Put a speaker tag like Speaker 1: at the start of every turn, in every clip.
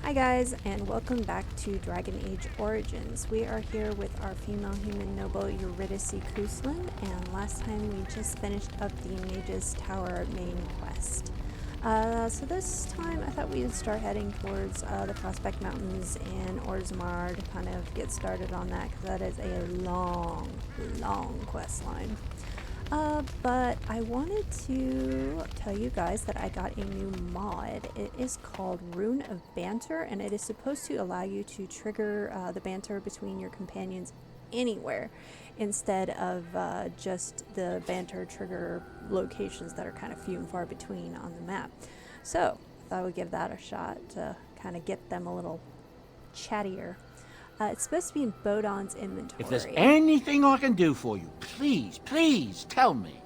Speaker 1: Hi guys, and welcome back to Dragon Age Origins. We are here with our female human noble Eurydice Cousland, and last time we just finished up the Mage's Tower main quest. So this time I thought we'd start heading towards the Prospect Mountains and Orzammar to kind of get started on that, because that is a long quest line. But I wanted to tell you guys that I got a new mod. It is called Rune of Banter, and it is supposed to allow you to trigger the banter between your companions anywhere, instead of just the banter trigger locations that are kind of few and far between on the map. So I thought I would give that a shot to kind of get them a little chattier. It's supposed to be in Bodon's inventory.
Speaker 2: If there's anything I can do for you, please tell me.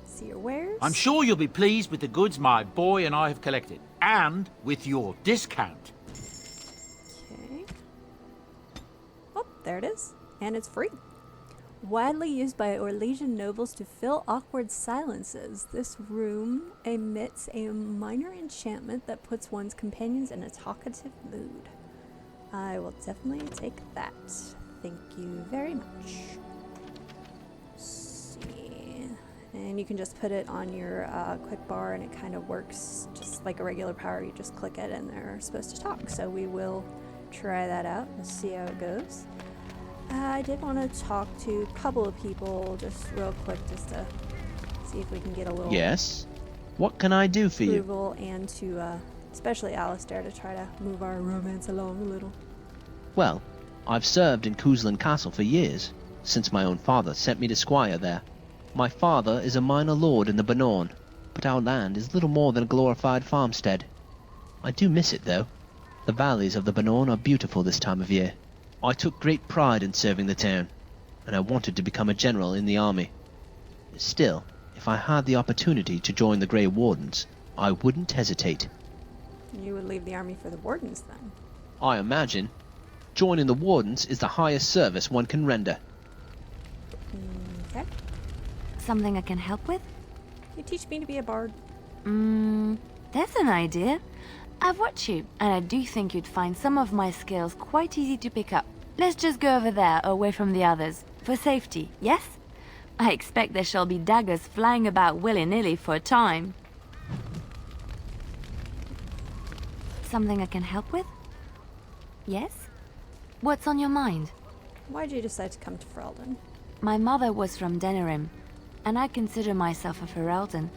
Speaker 1: See your wares?
Speaker 2: I'm sure you'll be pleased with the goods my boy and I have collected, and with your discount.
Speaker 1: Okay. Oh, there it is. And it's free. Widely used by Orlesian nobles to fill awkward silences, this room emits a minor enchantment that puts one's companions in a talkative mood. I will definitely take that. Thank you very much. Let's see. And you can just put it on your quick bar and it kind of works just like a regular power. You just click it and they're supposed to talk. So we will try that out and see how it goes. I did want to talk to a couple of people just real quick just to see if we can get a little...
Speaker 3: Yes? What can I do for you?
Speaker 1: ...approval, and to... especially Alistair, to try to move our romance along a little.
Speaker 3: Well, I've served in Cousland Castle for years, since my own father sent me to squire there. My father is a minor lord in the Bannorn, but our land is little more than a glorified farmstead. I do miss it, though. The valleys of the Bannorn are beautiful this time of year. I took great pride in serving the town, and I wanted to become a general in the army. Still, if I had the opportunity to join the Grey Wardens, I wouldn't hesitate.
Speaker 1: You would leave the army for the Wardens, then?
Speaker 3: I imagine. Joining the Wardens is the highest service one can render.
Speaker 1: Okay.
Speaker 4: Something I can help with?
Speaker 1: You teach me to be a bard.
Speaker 4: That's an idea. I've watched you, and I do think you'd find some of my skills quite easy to pick up. Let's just go over there, away from the others. For safety, yes? I expect there shall be daggers flying about willy-nilly for a time. Something I can help with? Yes? What's on your mind?
Speaker 1: Why'd you decide to come to Ferelden?
Speaker 4: My mother was from Denerim, and I consider myself a Ferelden.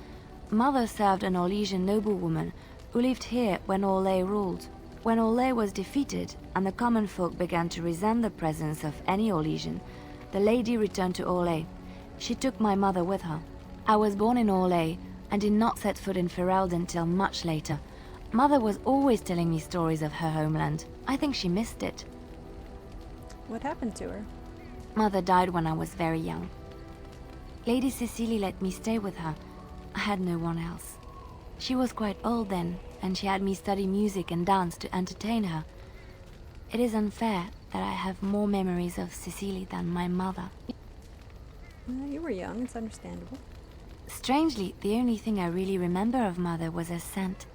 Speaker 4: Mother served an Orlesian noblewoman who lived here when Orlais ruled. When Orlais was defeated, and the common folk began to resent the presence of any Orlesian, the lady returned to Orlais. She took my mother with her. I was born in Orlais, and did not set foot in Ferelden till much later. Mother was always telling me stories of her homeland. I think she missed it.
Speaker 1: What happened to her?
Speaker 4: Mother died when I was very young. Lady Cecily let me stay with her. I had no one else. She was quite old then, and she had me study music and dance to entertain her. It is unfair that I have more memories of Cecily than my mother.
Speaker 1: You were young, it's understandable.
Speaker 4: Strangely, the only thing I really remember of Mother was her scent.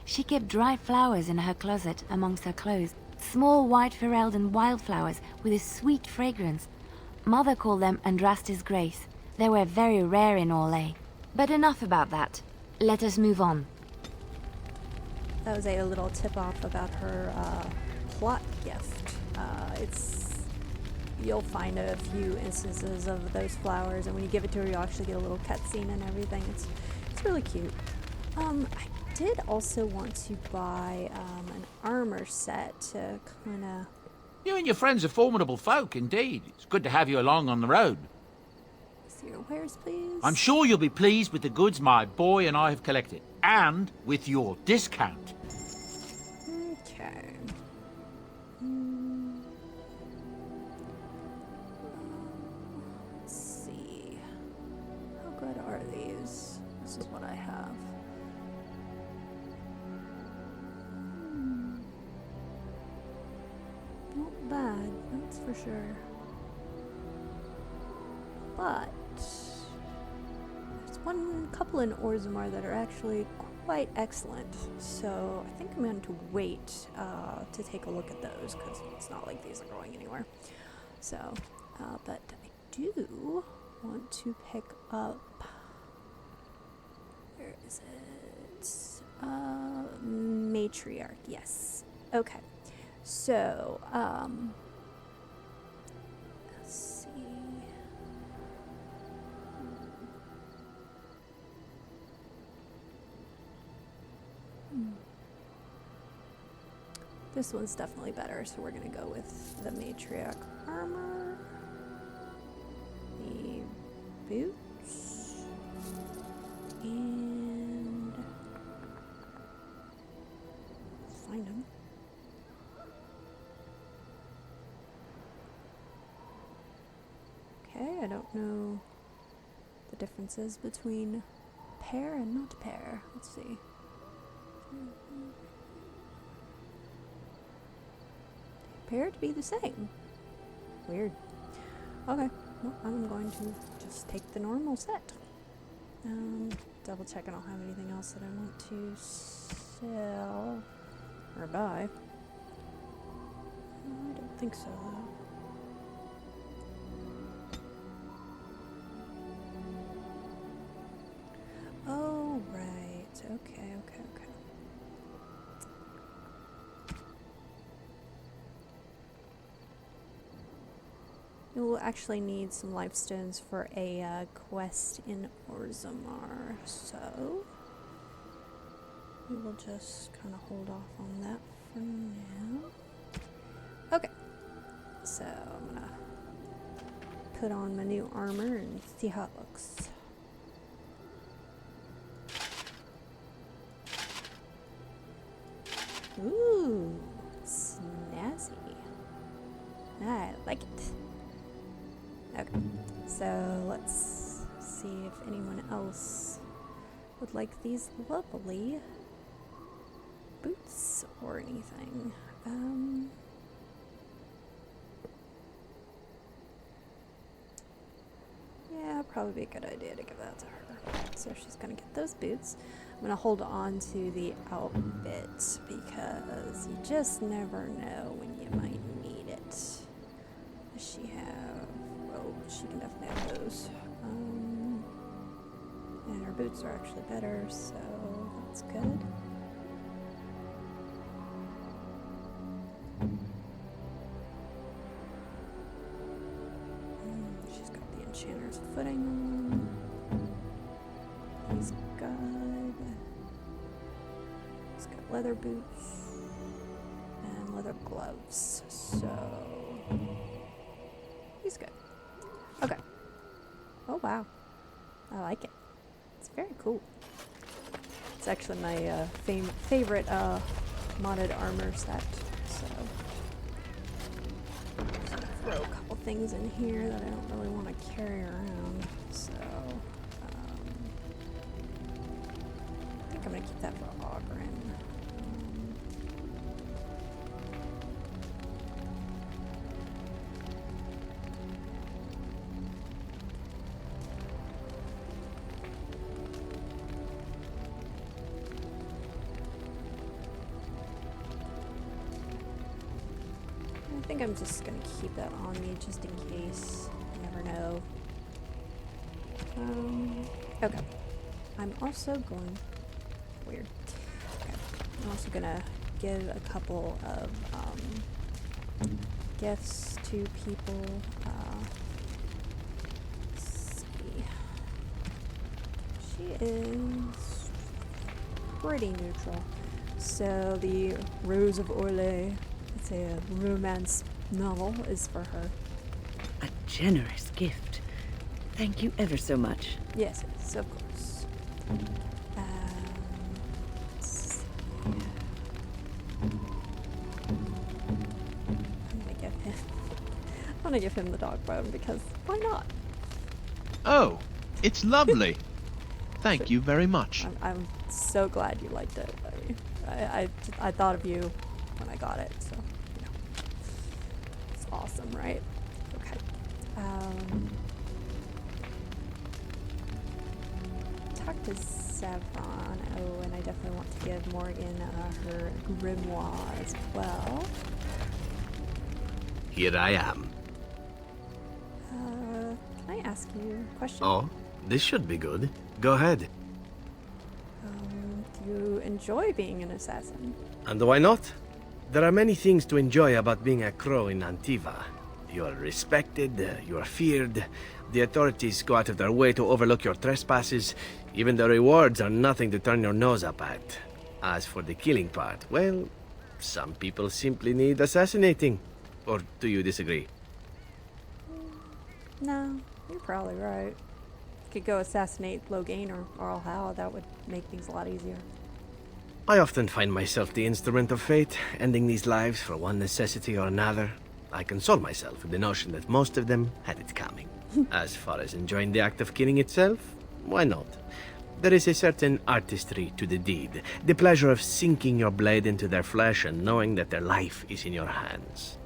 Speaker 4: She kept dry flowers in her closet amongst her clothes. Small white Ferelden wildflowers with a sweet fragrance. Mother called them Andrastis Grace. They were very rare in Orlais. But enough about that. Let us move on.
Speaker 1: That was a little tip-off about her plot gift. You'll find a few instances of those flowers, and when you give it to her, you'll actually get a little cutscene and everything. It's really cute. I did also want to buy an armor set to kind of...
Speaker 2: You and your friends are formidable folk, indeed. It's good to have you along on the road.
Speaker 1: See your wares, please.
Speaker 2: I'm sure you'll be pleased with the goods my boy and I have collected, and with your discount.
Speaker 1: Okay. Let's see. How good are these? This is what I have. Not bad, that's for sure. But there's one couple in Orzammar that are actually quite excellent. So I think I'm going to wait to take a look at those, because it's not like these are going anywhere. So, but I do want to pick up. Where is it? Matriarch. Yes. Okay. So, let's see. This one's definitely better, so we're gonna go with the matriarch armor. The boots. And find them. Okay, I don't know the differences between pair and not pair. Let's see. Appear to be the same. Weird. Okay, well, I'm going to just take the normal set. Double check I don't have anything else that I want to sell or buy. I don't think so, though. Oh, right. Okay. We will actually need some lifestones for a quest in Orzammar, so we will just kind of hold off on that for now. Okay, so I'm gonna put on my new armor and see how it looks. Ooh, snazzy. I like it. Okay, so let's see if anyone else would like these lovely boots or anything. Yeah, probably be a good idea to give that to her. So she's gonna get those boots. I'm gonna hold on to the outfit because you just never know when you might need it. Does she have? Oh, she can definitely have those. And her boots are actually better, so that's good. She's got the enchanter's footing on. He's good. He's got leather boots and leather gloves, so he's good. Okay. Oh wow, I like it. It's very cool. It's actually my favorite modded armor set. So just gonna throw a couple things in here that I don't really want to carry around. So I think I'm gonna keep that for Ogren. I think I'm just gonna keep that on me just in case. You never know. Okay. I'm also going. Weird. Okay. I'm also gonna give a couple of gifts to people. Let's see. She is pretty neutral. So the Rose of Orlais. It's a romance novel is for her.
Speaker 5: A generous gift. Thank you ever so much.
Speaker 1: Yes, yes, of course. Let's see. I'm gonna give him the dog bone because why not?
Speaker 3: Oh, it's lovely. Thank you very much.
Speaker 1: I'm so glad you liked it. I thought of you when I got it, so you know. It's awesome, right? Okay. talk to Savron. Oh, and I definitely want to give Morgan her grimoire as well.
Speaker 6: Here I am.
Speaker 1: Can I ask you a question?
Speaker 6: Oh, this should be good. Go ahead.
Speaker 1: Do you enjoy being an assassin?
Speaker 6: And why not? There are many things to enjoy about being a crow in Antiva. You are respected, you are feared, the authorities go out of their way to overlook your trespasses, even the rewards are nothing to turn your nose up at. As for the killing part, well, some people simply need assassinating. Or do you disagree?
Speaker 1: No, you're probably right. Could go assassinate Loghain or Arl Howe. That would make things a lot easier.
Speaker 6: I often find myself the instrument of fate, ending these lives for one necessity or another. I console myself with the notion that most of them had it coming. As far as enjoying the act of killing itself, why not? There is a certain artistry to the deed, the pleasure of sinking your blade into their flesh and knowing that their life is in your hands.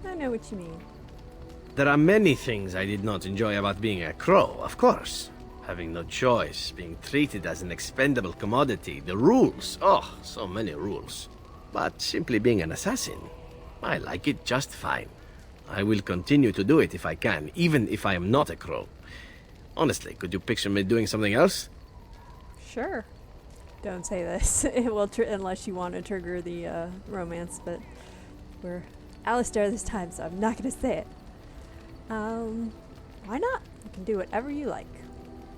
Speaker 1: I know what you mean.
Speaker 6: There are many things I did not enjoy about being a crow, of course. Having no choice, being treated as an expendable commodity, the rules, oh, so many rules. But simply being an assassin, I like it just fine. I will continue to do it if I can, even if I am not a crow. Honestly, could you picture me doing something else?
Speaker 1: Sure. Don't say this. It will unless you want to trigger the romance, but we're Alistair this time, so I'm not going to say it. Why not? You can do whatever you like.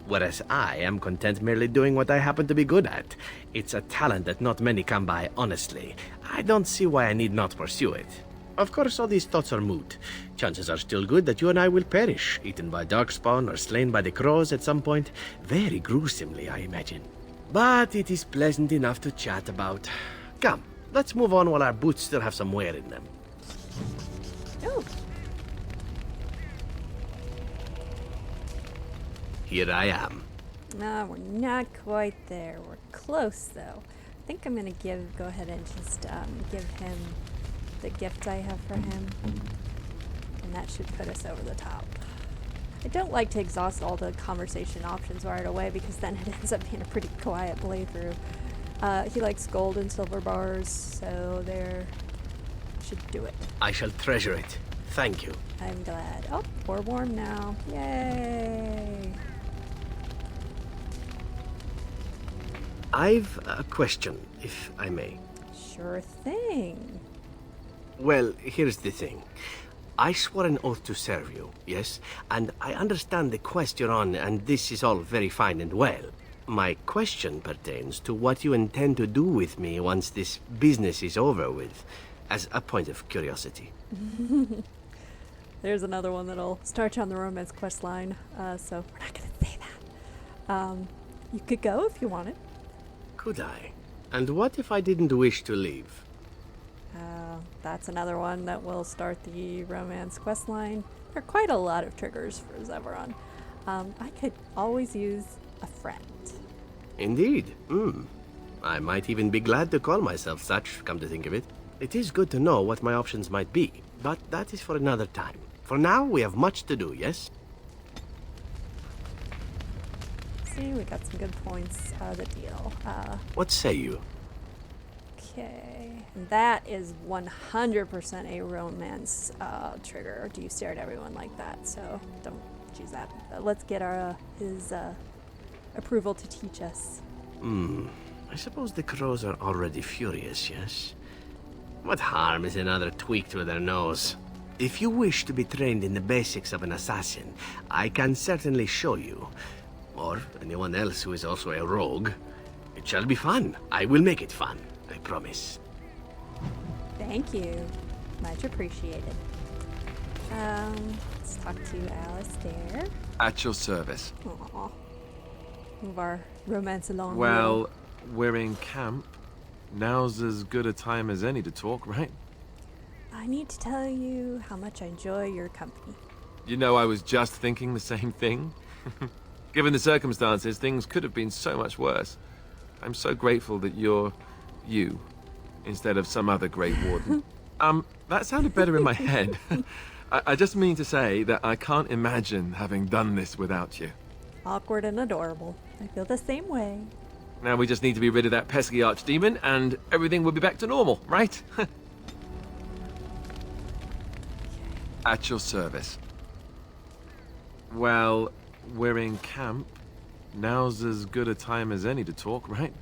Speaker 6: Whereas I am content merely doing what I happen to be good at. It's a talent that not many come by, honestly. I don't see why I need not pursue it. Of course, all these thoughts are moot. Chances are still good that you and I will perish, eaten by darkspawn or slain by the crows at some point. Very gruesomely, I imagine. But it is pleasant enough to chat about. Come, let's move on while our boots still have some wear in them.
Speaker 1: Oh,
Speaker 6: Here I am.
Speaker 1: no, we're not quite there. We're close, though. I think I'm going to go ahead and just give him the gift I have for him. And that should put us over the top. I don't like to exhaust all the conversation options right away because then it ends up being a pretty quiet playthrough. He likes gold and silver bars, so there should do it.
Speaker 6: I shall treasure it. Thank you.
Speaker 1: I'm glad. Oh, we're warm now. Yay!
Speaker 6: I've a question, if I may.
Speaker 1: Sure thing.
Speaker 6: Well, here's the thing. I swore an oath to serve you, yes? And I understand the quest you're on, and this is all very fine and well. My question pertains to what you intend to do with me once this business is over with, as a point of curiosity.
Speaker 1: There's another one that'll start you on the romance quest line, so we're not going to say that. You could go if you wanted.
Speaker 6: Could I? And what if I didn't wish to leave?
Speaker 1: That's another one that will start the romance quest line. There are quite a lot of triggers for Zevran. I could always use a friend.
Speaker 6: Indeed. I might even be glad to call myself such, come to think of it. It is good to know what my options might be, but that is for another time. For now, we have much to do, yes?
Speaker 1: See, we got some good points out of the deal.
Speaker 6: What say you?
Speaker 1: Okay. That is 100% a romance trigger. Do you stare at everyone like that? So don't choose that. Let's get his approval to teach us.
Speaker 6: I suppose the crows are already furious, yes? What harm is another tweak to their nose? If you wish to be trained in the basics of an assassin, I can certainly show you. Or anyone else who is also a rogue. It shall be fun. I will make it fun, I promise.
Speaker 1: Thank you. Much appreciated. Let's talk to Alistair.
Speaker 7: At your service.
Speaker 1: Aww. Move our romance along.
Speaker 7: Well, we're in camp. Now's as good a time as any to talk, right?
Speaker 1: I need to tell you how much I enjoy your company.
Speaker 7: You know, I was just thinking the same thing. Given the circumstances, things could have been so much worse. I'm so grateful that you're you, instead of some other great warden. That sounded better in my head. I just mean to say that I can't imagine having done this without you.
Speaker 1: Awkward and adorable. I feel the same way.
Speaker 7: Now we just need to be rid of that pesky archdemon, and everything will be back to normal, right? At your service. Well, we're in camp. Now's as good a time as any to talk, right?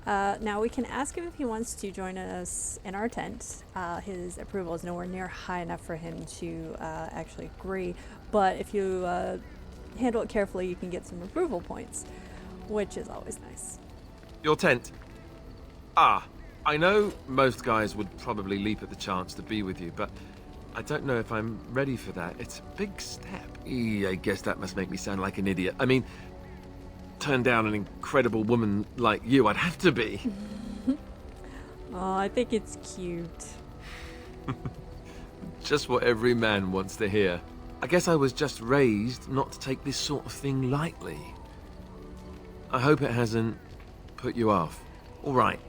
Speaker 1: Now we can ask him if he wants to join us in our tent. His approval is nowhere near high enough for him to actually agree, but if you handle it carefully, you can get some approval points, which is always nice.
Speaker 7: Your tent. Ah, I know most guys would probably leap at the chance to be with you, but I don't know if I'm ready for that. It's a big step. I guess that must make me sound like an idiot. I mean, turn down an incredible woman like you, I'd have to be.
Speaker 1: Oh, I think it's cute.
Speaker 7: Just what every man wants to hear. I guess I was just raised not to take this sort of thing lightly. I hope it hasn't put you off. All right,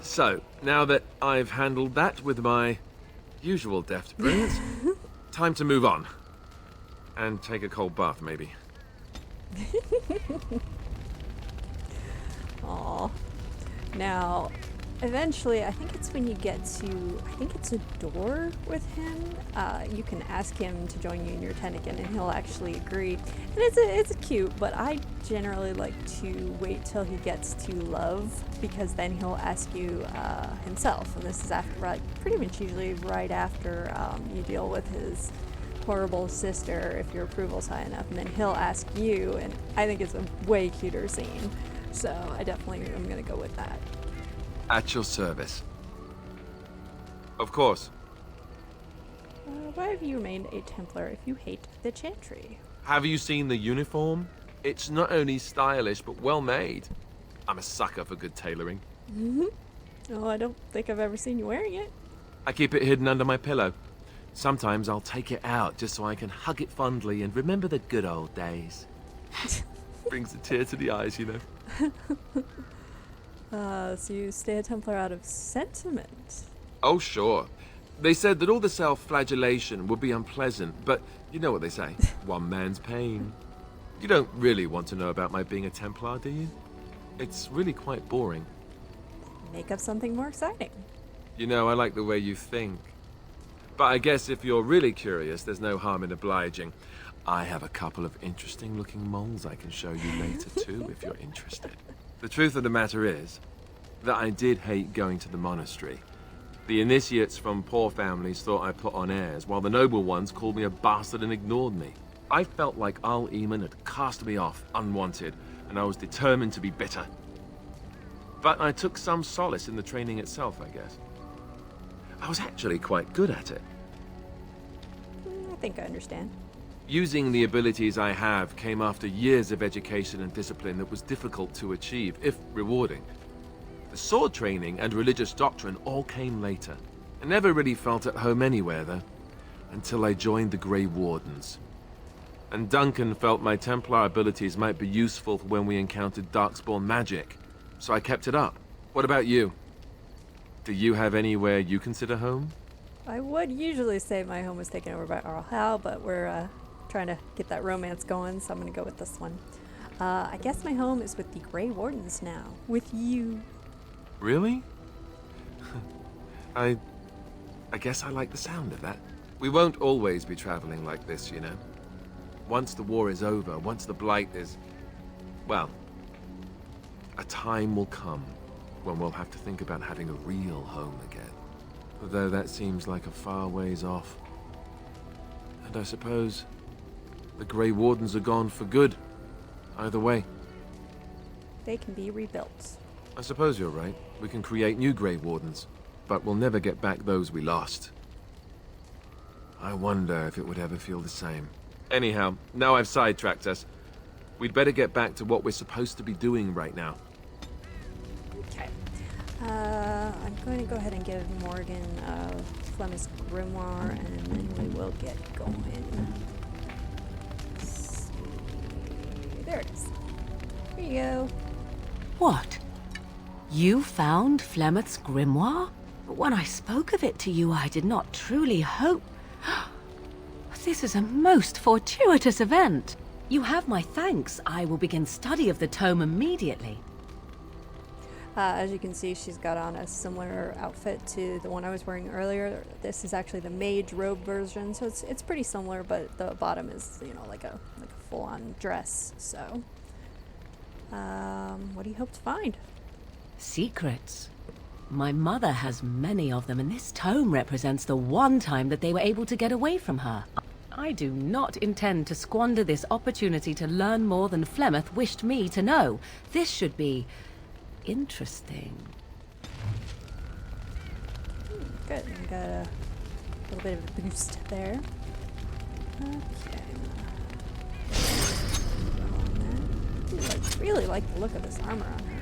Speaker 7: so now that I've handled that with my usual deft brilliance, time to move on. And take a cold bath, maybe.
Speaker 1: Aw. Now, eventually, I think it's when you get to, I think it's a door with him, you can ask him to join you in your tent again and he'll actually agree. And it's cute, but I generally like to wait till he gets to love, because then he'll ask you himself. And this is after, pretty much usually right after you deal with his horrible sister, if your approval's high enough, and then he'll ask you, and I think it's a way cuter scene. So I definitely am going to go with that.
Speaker 7: At your service. Of course.
Speaker 1: Why have you remained a Templar if you hate the Chantry?
Speaker 7: Have you seen the uniform? It's not only stylish, but well made. I'm a sucker for good tailoring.
Speaker 1: Oh, I don't think I've ever seen you wearing it.
Speaker 7: I keep it hidden under my pillow. Sometimes I'll take it out just so I can hug it fondly and remember the good old days. Brings a tear to the eyes, you know.
Speaker 1: So you stay a Templar out of sentiment?
Speaker 7: Oh, sure. They said that all the self-flagellation would be unpleasant, but you know what they say. One man's pain. You don't really want to know about my being a Templar, do you? It's really quite boring.
Speaker 1: Make up something more exciting.
Speaker 7: You know, I like the way you think. But I guess if you're really curious, there's no harm in obliging. I have a couple of interesting-looking moles I can show you later, too, if you're interested. The truth of the matter is that I did hate going to the monastery. The initiates from poor families thought I put on airs, while the noble ones called me a bastard and ignored me. I felt like Al Eamon had cast me off, unwanted, and I was determined to be bitter. But I took some solace in the training itself, I guess. I was actually quite good at it.
Speaker 1: I think I understand.
Speaker 7: Using the abilities I have came after years of education and discipline that was difficult to achieve, if rewarding. The sword training and religious doctrine all came later. I never really felt at home anywhere, though, until I joined the Grey Wardens. And Duncan felt my Templar abilities might be useful when we encountered Darkspawn magic, so I kept it up. What about you? Do you have anywhere you consider home?
Speaker 1: I would usually say my home was taken over by Arl Hal, but we're trying to get that romance going, so I'm going to go with this one. I guess my home is with the Grey Wardens now, with you.
Speaker 7: Really? I guess I like the sound of that. We won't always be traveling like this, you know. Once the war is over, once the Blight is... well, a time will come when we'll have to think about having a real home again. Although that seems like a far ways off. And I suppose the Grey Wardens are gone for good. Either way.
Speaker 1: They can be rebuilt.
Speaker 7: I suppose you're right. We can create new Grey Wardens, but we'll never get back those we lost. I wonder if it would ever feel the same. Anyhow, now I've sidetracked us. We'd better get back to what we're supposed to be doing right now.
Speaker 1: Okay. I'm going to go ahead and give Morgan Flemeth's Grimoire, and then we will get going. Let's see. There it is. Here you go.
Speaker 8: What? You found Flemeth's grimoire? When I spoke of it to you, I did not truly hope... This is a most fortuitous event. You have my thanks. I will begin study of the tome immediately.
Speaker 1: As you can see, she's got on a similar outfit to the one I was wearing earlier. This is actually the mage robe version, so it's pretty similar, but the bottom is, you know, like a full-on dress. So, what do you hope to find?
Speaker 8: Secrets. My mother has many of them, and this tome represents the one time that they were able to get away from her. I do not intend to squander this opportunity to learn more than Flemeth wished me to know. This should be interesting.
Speaker 1: Good, we got a little bit of a boost there. Okay. I really like the look of this armor on her.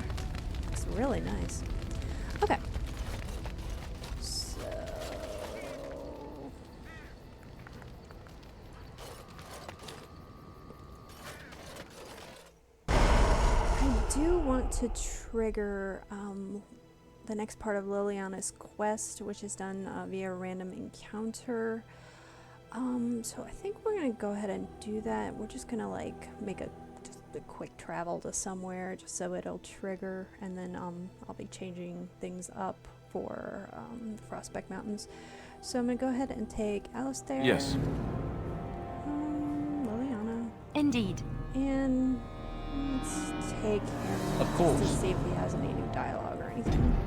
Speaker 1: It's really nice. Okay. So I do want to trigger the next part of Liliana's quest, which is done via random encounter. So I think we're gonna go ahead and do that. We're just gonna like make a quick travel to somewhere just so it'll trigger, and then I'll be changing things up for the Frostback Mountains. So I'm gonna go ahead and take Alistair.
Speaker 7: Yes.
Speaker 1: Liliana.
Speaker 4: Indeed.
Speaker 1: And let's take him
Speaker 2: Of course.
Speaker 1: to see if he has any new dialogue or anything.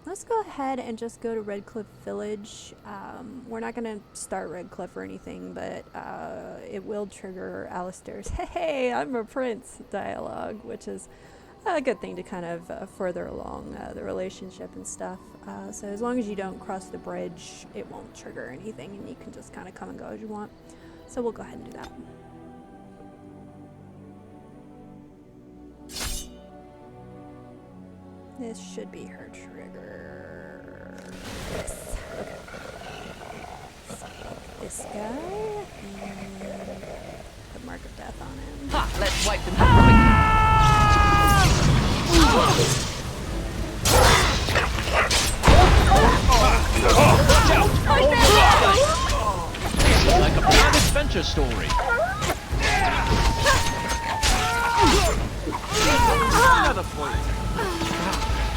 Speaker 1: Let's go ahead and just go to Redcliffe Village. We're not gonna start Redcliffe or anything, but it will trigger Alistair's "Hey, I'm a prince" dialogue, which is a good thing to kind of further along the relationship and stuff. So as long as you don't cross the bridge, it won't trigger anything, and you can just kind of come and go as you want. So we'll go ahead and do that. This should be her trigger. Yes. Okay. So, this guy and put Mark of Death on him.
Speaker 8: Ha! Let's wipe them
Speaker 3: Like a bad adventure story.
Speaker 7: Another point.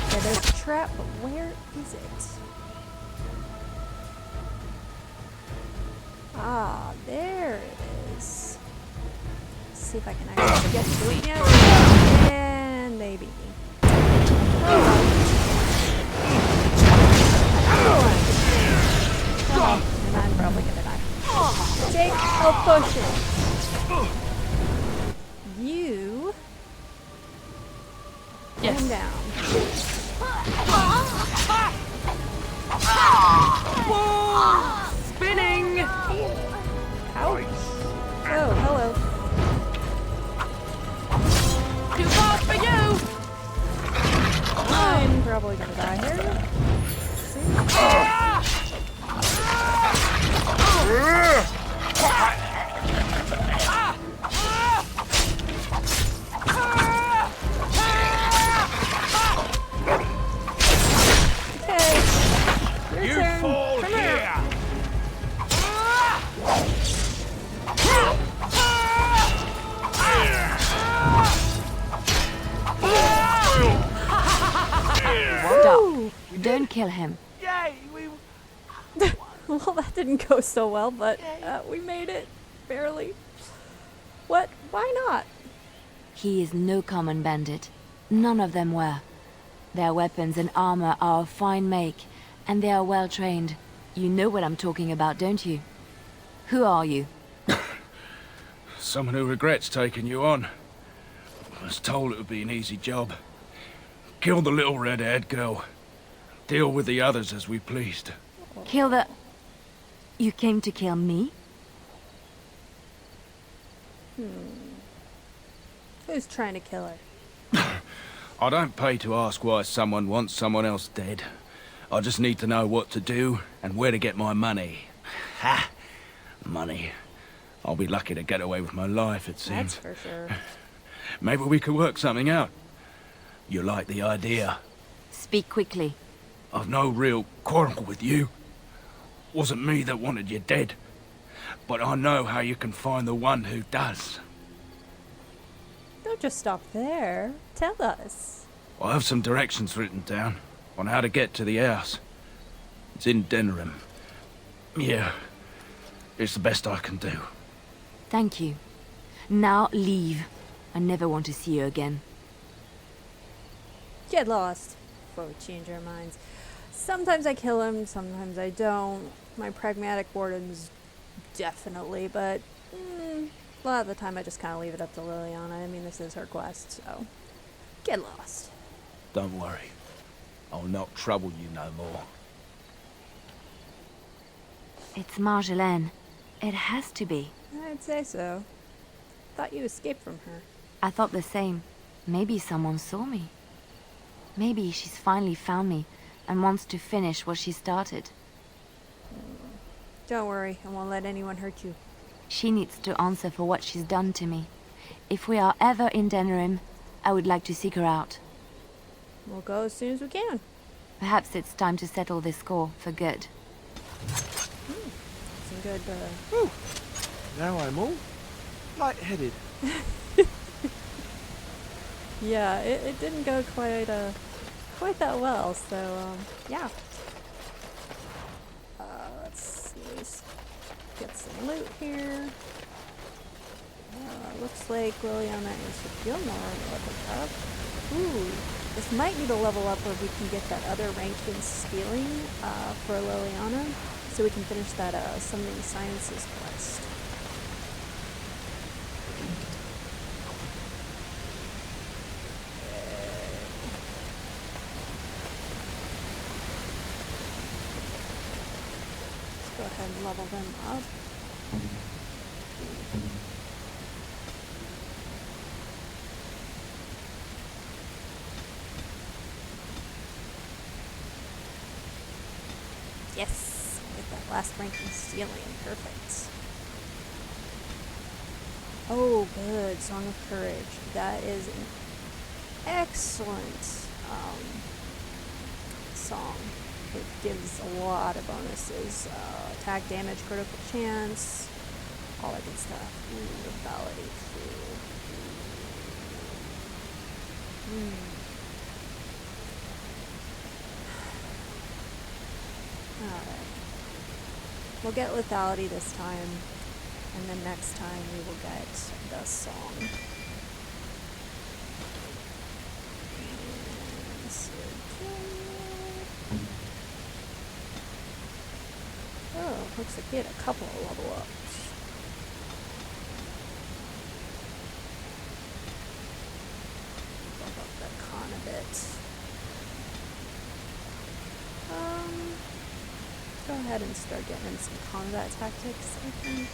Speaker 1: Okay, there's a trap, but where is it? Ah, there it is. Let's see if I can actually get to it yet. And they beat me. Oh, and I'm probably gonna die. Take a potion. You calm down.
Speaker 8: spinning!
Speaker 1: Ouch. Oh, hello.
Speaker 8: Too fast for you!
Speaker 1: I'm probably gonna die here. Okay. Your turn.
Speaker 2: Fall
Speaker 1: Come
Speaker 2: here!
Speaker 4: Stop. Don't kill him.
Speaker 2: Yay!
Speaker 1: Well, that didn't go so well, but we made it. Barely. What? Why not?
Speaker 4: He is no common bandit. None of them were. Their weapons and armor are of fine make, and they are well trained. You know what I'm talking about, don't you? Who are you?
Speaker 9: Someone who regrets taking you on. I was told it would be an easy job. Kill the little red-haired girl. Deal with the others as we pleased.
Speaker 4: Kill the... You came to kill me?
Speaker 1: Who's trying to kill her?
Speaker 9: I don't pay to ask why someone wants someone else dead. I just need to know what to do and where to get my money. Ha! Money. I'll be lucky to get away with my life, it seems.
Speaker 1: That's for sure.
Speaker 9: Maybe we could work something out. You like the idea?
Speaker 4: Speak quickly.
Speaker 9: I've no real quarrel with you. Wasn't me that wanted you dead. but I know how you can find the one who does.
Speaker 1: Don't just stop there. Tell us.
Speaker 9: I have some directions written down on how to get to the house. It's in Denerim. Yeah, it's the best I can do.
Speaker 4: Thank you. Now leave. I never want to see you again.
Speaker 1: Get lost. Before we change our minds. Sometimes I kill him, sometimes I don't. My pragmatic wardens definitely, but a lot of the time I just kind of leave it up to Liliana. I mean, this is her quest, so get lost.
Speaker 9: Don't worry. I'll not trouble you no more.
Speaker 4: It's Marjolaine. It has to be.
Speaker 1: I'd say so. Thought you escaped from her.
Speaker 4: I thought the same. Maybe someone saw me. Maybe she's finally found me and wants to finish what she started.
Speaker 1: Don't worry, I won't let anyone hurt you.
Speaker 4: She needs to answer for what she's done to me. If we are ever in Denerim, I would like to seek her out.
Speaker 1: We'll go as soon as we can.
Speaker 4: Perhaps it's time to settle this score for good.
Speaker 1: Some good,
Speaker 6: Whew. Now I'm all lightheaded.
Speaker 1: Yeah, it didn't go quite that well, so, yeah. Let's see, let's get some loot here. Looks like Liliana is a Gilmore leveled up. Ooh, this might need a level up where we can get that other rank in stealing for Liliana, so we can finish that Summoning Sciences quest. Go ahead and level them up. Yes! Get that last rank in stealing. Perfect. Oh, good. Song of Courage. That is an excellent song. It gives a lot of bonuses. Attack damage, critical chance, all that good stuff. Ooh, validate too. Alright. We'll get lethality this time, and then next time we will get the song. Oh, looks like we had a couple of level ups. Bump up that con a bit. Go ahead and start getting in some combat tactics, I think.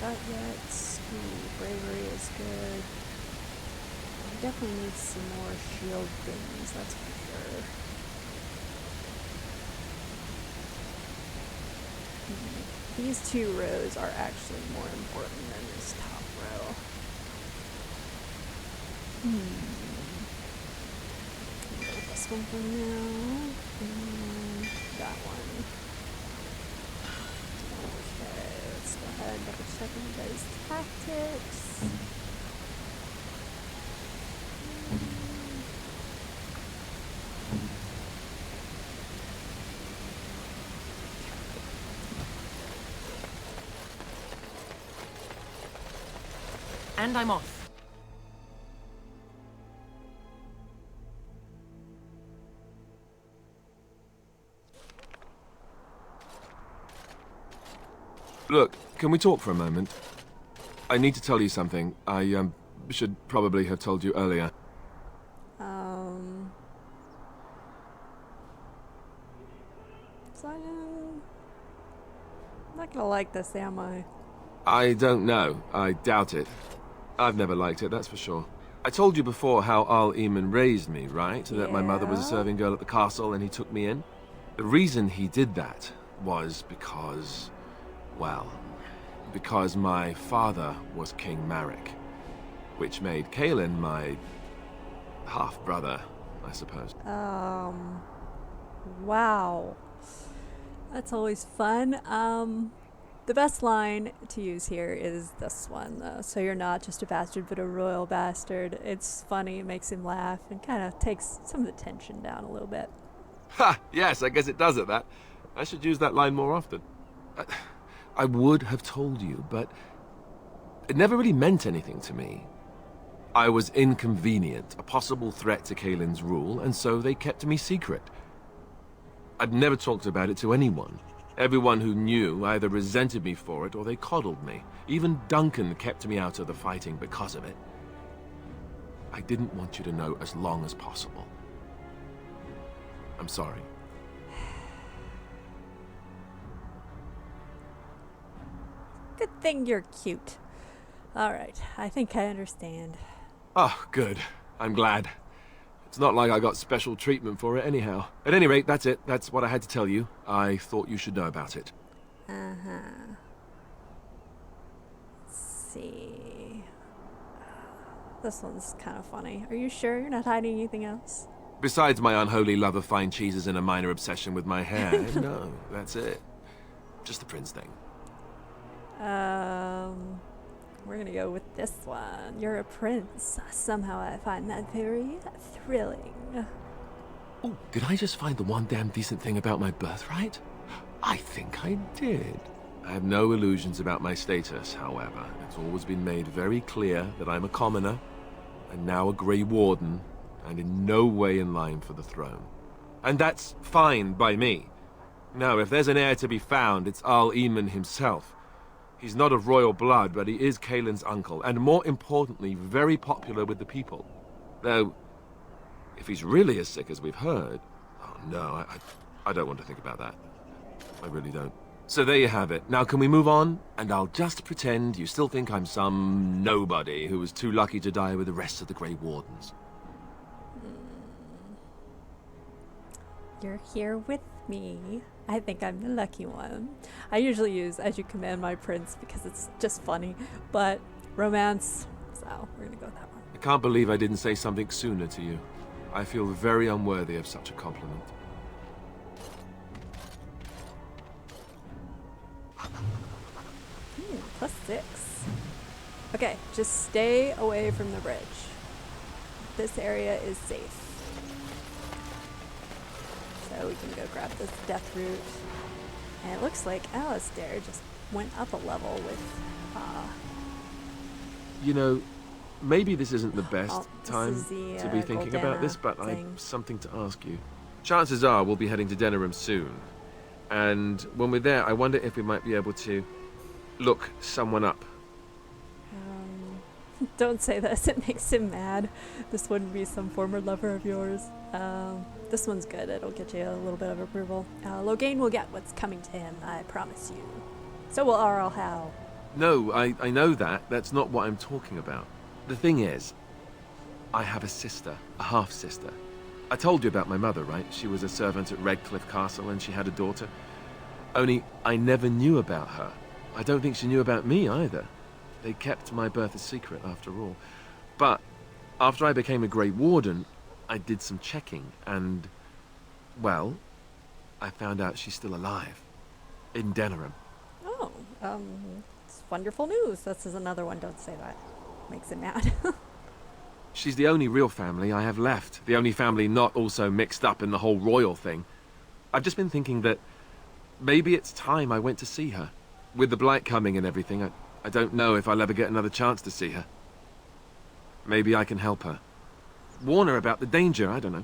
Speaker 1: Not yet. Ooh, bravery is good. I definitely need some more shield things, that's for sure. These two rows are actually more important than this top row. This one for now, and that one. Okay, let's go ahead and double check everybody's tactics.
Speaker 10: And I'm off.
Speaker 7: Look, can we talk for a moment? I need to tell you something. I, should probably have told you earlier.
Speaker 1: Simon, I'm not gonna like this, am I?
Speaker 7: I don't know. I doubt it. I've never liked it, that's for sure. I told you before how Al Eamon raised me, right? That my mother was a serving girl at the castle and he took me in. The reason he did that was because, well, because my father was King Marek, which made Kaelin my half-brother, I suppose.
Speaker 1: Wow. That's always fun. The best line to use here is this one, though. So you're not just a bastard, but a royal bastard. It's funny, it makes him laugh, and kind of takes some of the tension down a little bit.
Speaker 7: Ha! Yes, I guess it does at that. I should use that line more often. I would have told you, but it never really meant anything to me. I was inconvenient, a possible threat to Kaylin's rule, and so they kept me secret. I'd never talked about it to anyone. Everyone who knew either resented me for it or they coddled me. Even Duncan kept me out of the fighting because of it. I didn't want you to know as long as possible. I'm sorry.
Speaker 1: Good thing you're cute. Alright, I think I understand.
Speaker 7: Oh, good. I'm glad. It's not like I got special treatment for it anyhow. At any rate, that's it. That's what I had to tell you. I thought you should know about it.
Speaker 1: Uh-huh. Let's see. This one's kind of funny. Are you sure you're not hiding anything else?
Speaker 7: Besides my unholy love of fine cheeses and a minor obsession with my hair, no, that's it. Just the prince thing.
Speaker 1: We're gonna go with this one. You're a prince. Somehow I find that very thrilling.
Speaker 7: Oh, did I just find the one damn decent thing about my birthright? I think I did. I have no illusions about my status, however. It's always been made very clear that I'm a commoner, and now a Grey Warden, and in no way in line for the throne. And that's fine by me. No, if there's an heir to be found, it's Arl Eamon himself. He's not of royal blood, but he is Kaylin's uncle, and more importantly, very popular with the people. Though, if he's really as sick as we've heard... Oh no, I don't want to think about that. I really don't. So there you have it. Now can we move on? And I'll just pretend you still think I'm some nobody who was too lucky to die with the rest of the Grey Wardens.
Speaker 1: You're here with me. I think I'm the lucky one. I usually use As You Command My Prince because it's just funny, but romance, so we're gonna go with that one.
Speaker 7: I can't believe I didn't say something sooner to you. I feel very unworthy of such a compliment.
Speaker 1: +6. Okay, just stay away from the bridge. This area is safe. So we can go grab this death root. And it looks like Alistair just went up a level with...
Speaker 7: You know, maybe this isn't the best
Speaker 1: this
Speaker 7: time
Speaker 1: is the,
Speaker 7: to be thinking about
Speaker 1: Goldena
Speaker 7: this, but
Speaker 1: thing.
Speaker 7: I've something to ask you. Chances are we'll be heading to Denerim soon. And when we're there, I wonder if we might be able to look someone up.
Speaker 1: Don't say this, it makes him mad. This wouldn't be some former lover of yours. This one's good, it'll get you a little bit of approval. Logain will get what's coming to him, I promise you. So will Arl Howe.
Speaker 7: No, I know that. That's not what I'm talking about. The thing is, I have a sister, a half-sister. I told you about my mother, right? She was a servant at Redcliffe Castle and she had a daughter. Only I never knew about her. I don't think she knew about me either. They kept my birth a secret after all. But after I became a Grey Warden, I did some checking and, well, I found out she's still alive. In Denerim.
Speaker 1: Oh, it's wonderful news. This is another one, don't say that. Makes him mad.
Speaker 7: She's the only real family I have left. The only family not also mixed up in the whole royal thing. I've just been thinking that maybe it's time I went to see her. With the blight coming and everything, I don't know if I'll ever get another chance to see her. Maybe I can help her. Warn her about the danger, I don't know.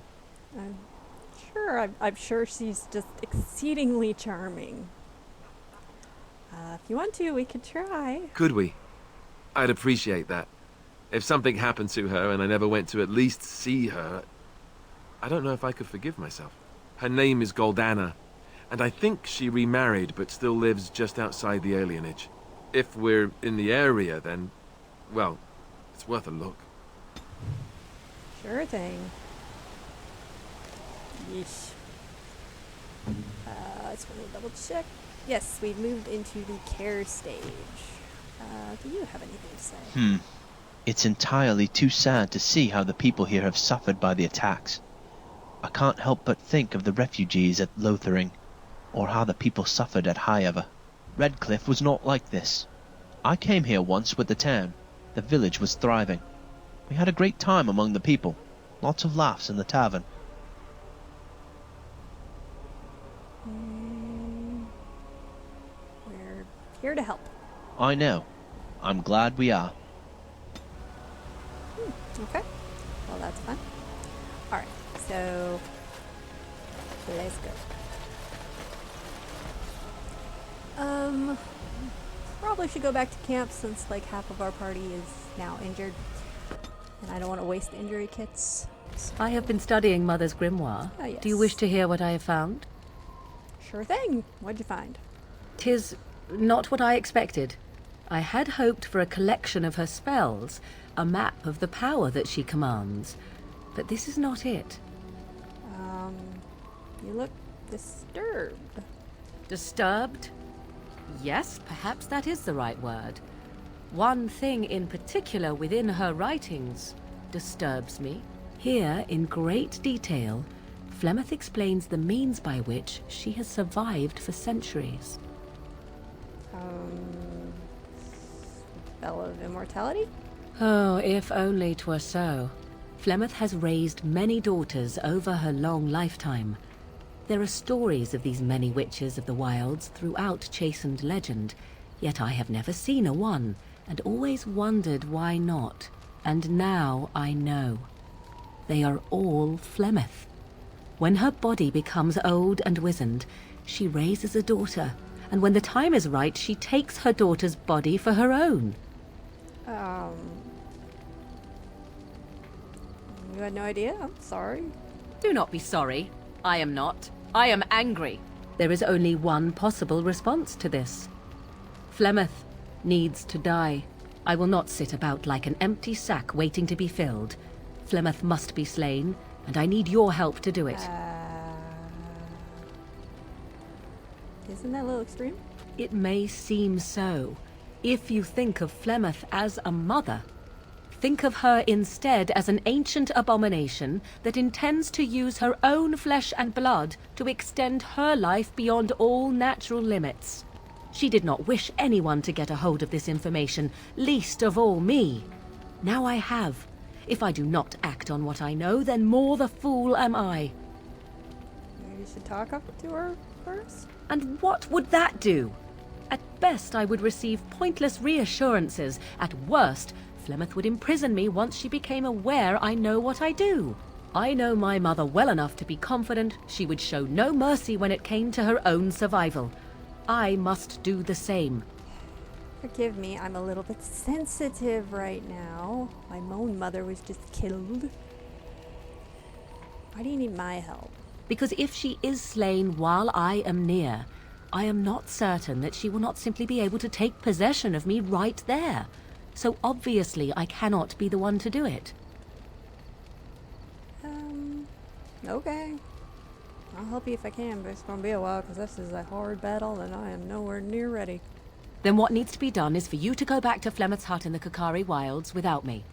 Speaker 1: I'm sure she's just exceedingly charming. If you want to, we could try.
Speaker 7: Could we? I'd appreciate that. If something happened to her and I never went to at least see her, I don't know if I could forgive myself. Her name is Goldena, and I think she remarried but still lives just outside the alienage. If we're in the area, then, well, it's worth a look.
Speaker 1: Sure thing. Yeesh. I just want to double check. Yes, we've moved into the care stage. Do you have anything to say?
Speaker 3: It's entirely too sad to see how the people here have suffered by the attacks. I can't help but think of the refugees at Lothering. or how the people suffered at Highever. Redcliffe was not like this. I came here once with the town. The village was thriving. We had a great time among the people. Lots of laughs in the tavern.
Speaker 1: We're here to help.
Speaker 3: I know. I'm glad we are.
Speaker 1: Okay. Well, that's fun. Alright, so let's go. Probably should go back to camp since like half of our party is now injured. And I don't want to waste injury kits.
Speaker 8: I have been studying Mother's grimoire.
Speaker 1: Ah, yes.
Speaker 8: Do you wish to hear what I have found?
Speaker 1: Sure thing. What'd you find?
Speaker 8: 'Tis not what I expected. I had hoped for a collection of her spells, a map of the power that she commands. But this is not it.
Speaker 1: You look disturbed.
Speaker 8: Disturbed? Yes, perhaps that is the right word. One thing in particular within her writings disturbs me. Here, in great detail, Flemeth explains the means by which she has survived for centuries.
Speaker 1: Spell of immortality?
Speaker 8: Oh, if only 'twere so. Flemeth has raised many daughters over her long lifetime. There are stories of these many witches of the wilds throughout chastened legend, yet I have never seen a one, and always wondered why not. And now I know. They are all Flemeth. When her body becomes old and wizened, she raises a daughter, and when the time is right, she takes her daughter's body for her own.
Speaker 1: You had no idea? I'm sorry.
Speaker 8: Do not be sorry. I am not. I am angry. There is only one possible response to this. Flemeth needs to die. I will not sit about like an empty sack waiting to be filled. Flemeth must be slain, and I need your help to do it.
Speaker 1: Isn't that a little extreme?
Speaker 8: It may seem so. If you think of Flemeth as a mother, think of her instead as an ancient abomination that intends to use her own flesh and blood to extend her life beyond all natural limits. She did not wish anyone to get a hold of this information, least of all me. Now I have. If I do not act on what I know, then more the fool am I.
Speaker 1: Maybe you should talk up to her first?
Speaker 8: And what would that do? At best, I would receive pointless reassurances. At worst, Flemeth would imprison me once she became aware I know what I do. I know my mother well enough to be confident she would show no mercy when it came to her own survival. I must do the same.
Speaker 1: Forgive me, I'm a little bit sensitive right now. My own mother was just killed. Why do you need my help?
Speaker 8: Because if she is slain while I am near, I am not certain that she will not simply be able to take possession of me right there. So obviously I cannot be the one to do it.
Speaker 1: Okay. I'll help you if I can, but it's gonna be a while because this is a hard battle and I am nowhere near ready.
Speaker 8: Then what needs to be done is for you to go back to Flemeth's hut in the Kakari Wilds without me.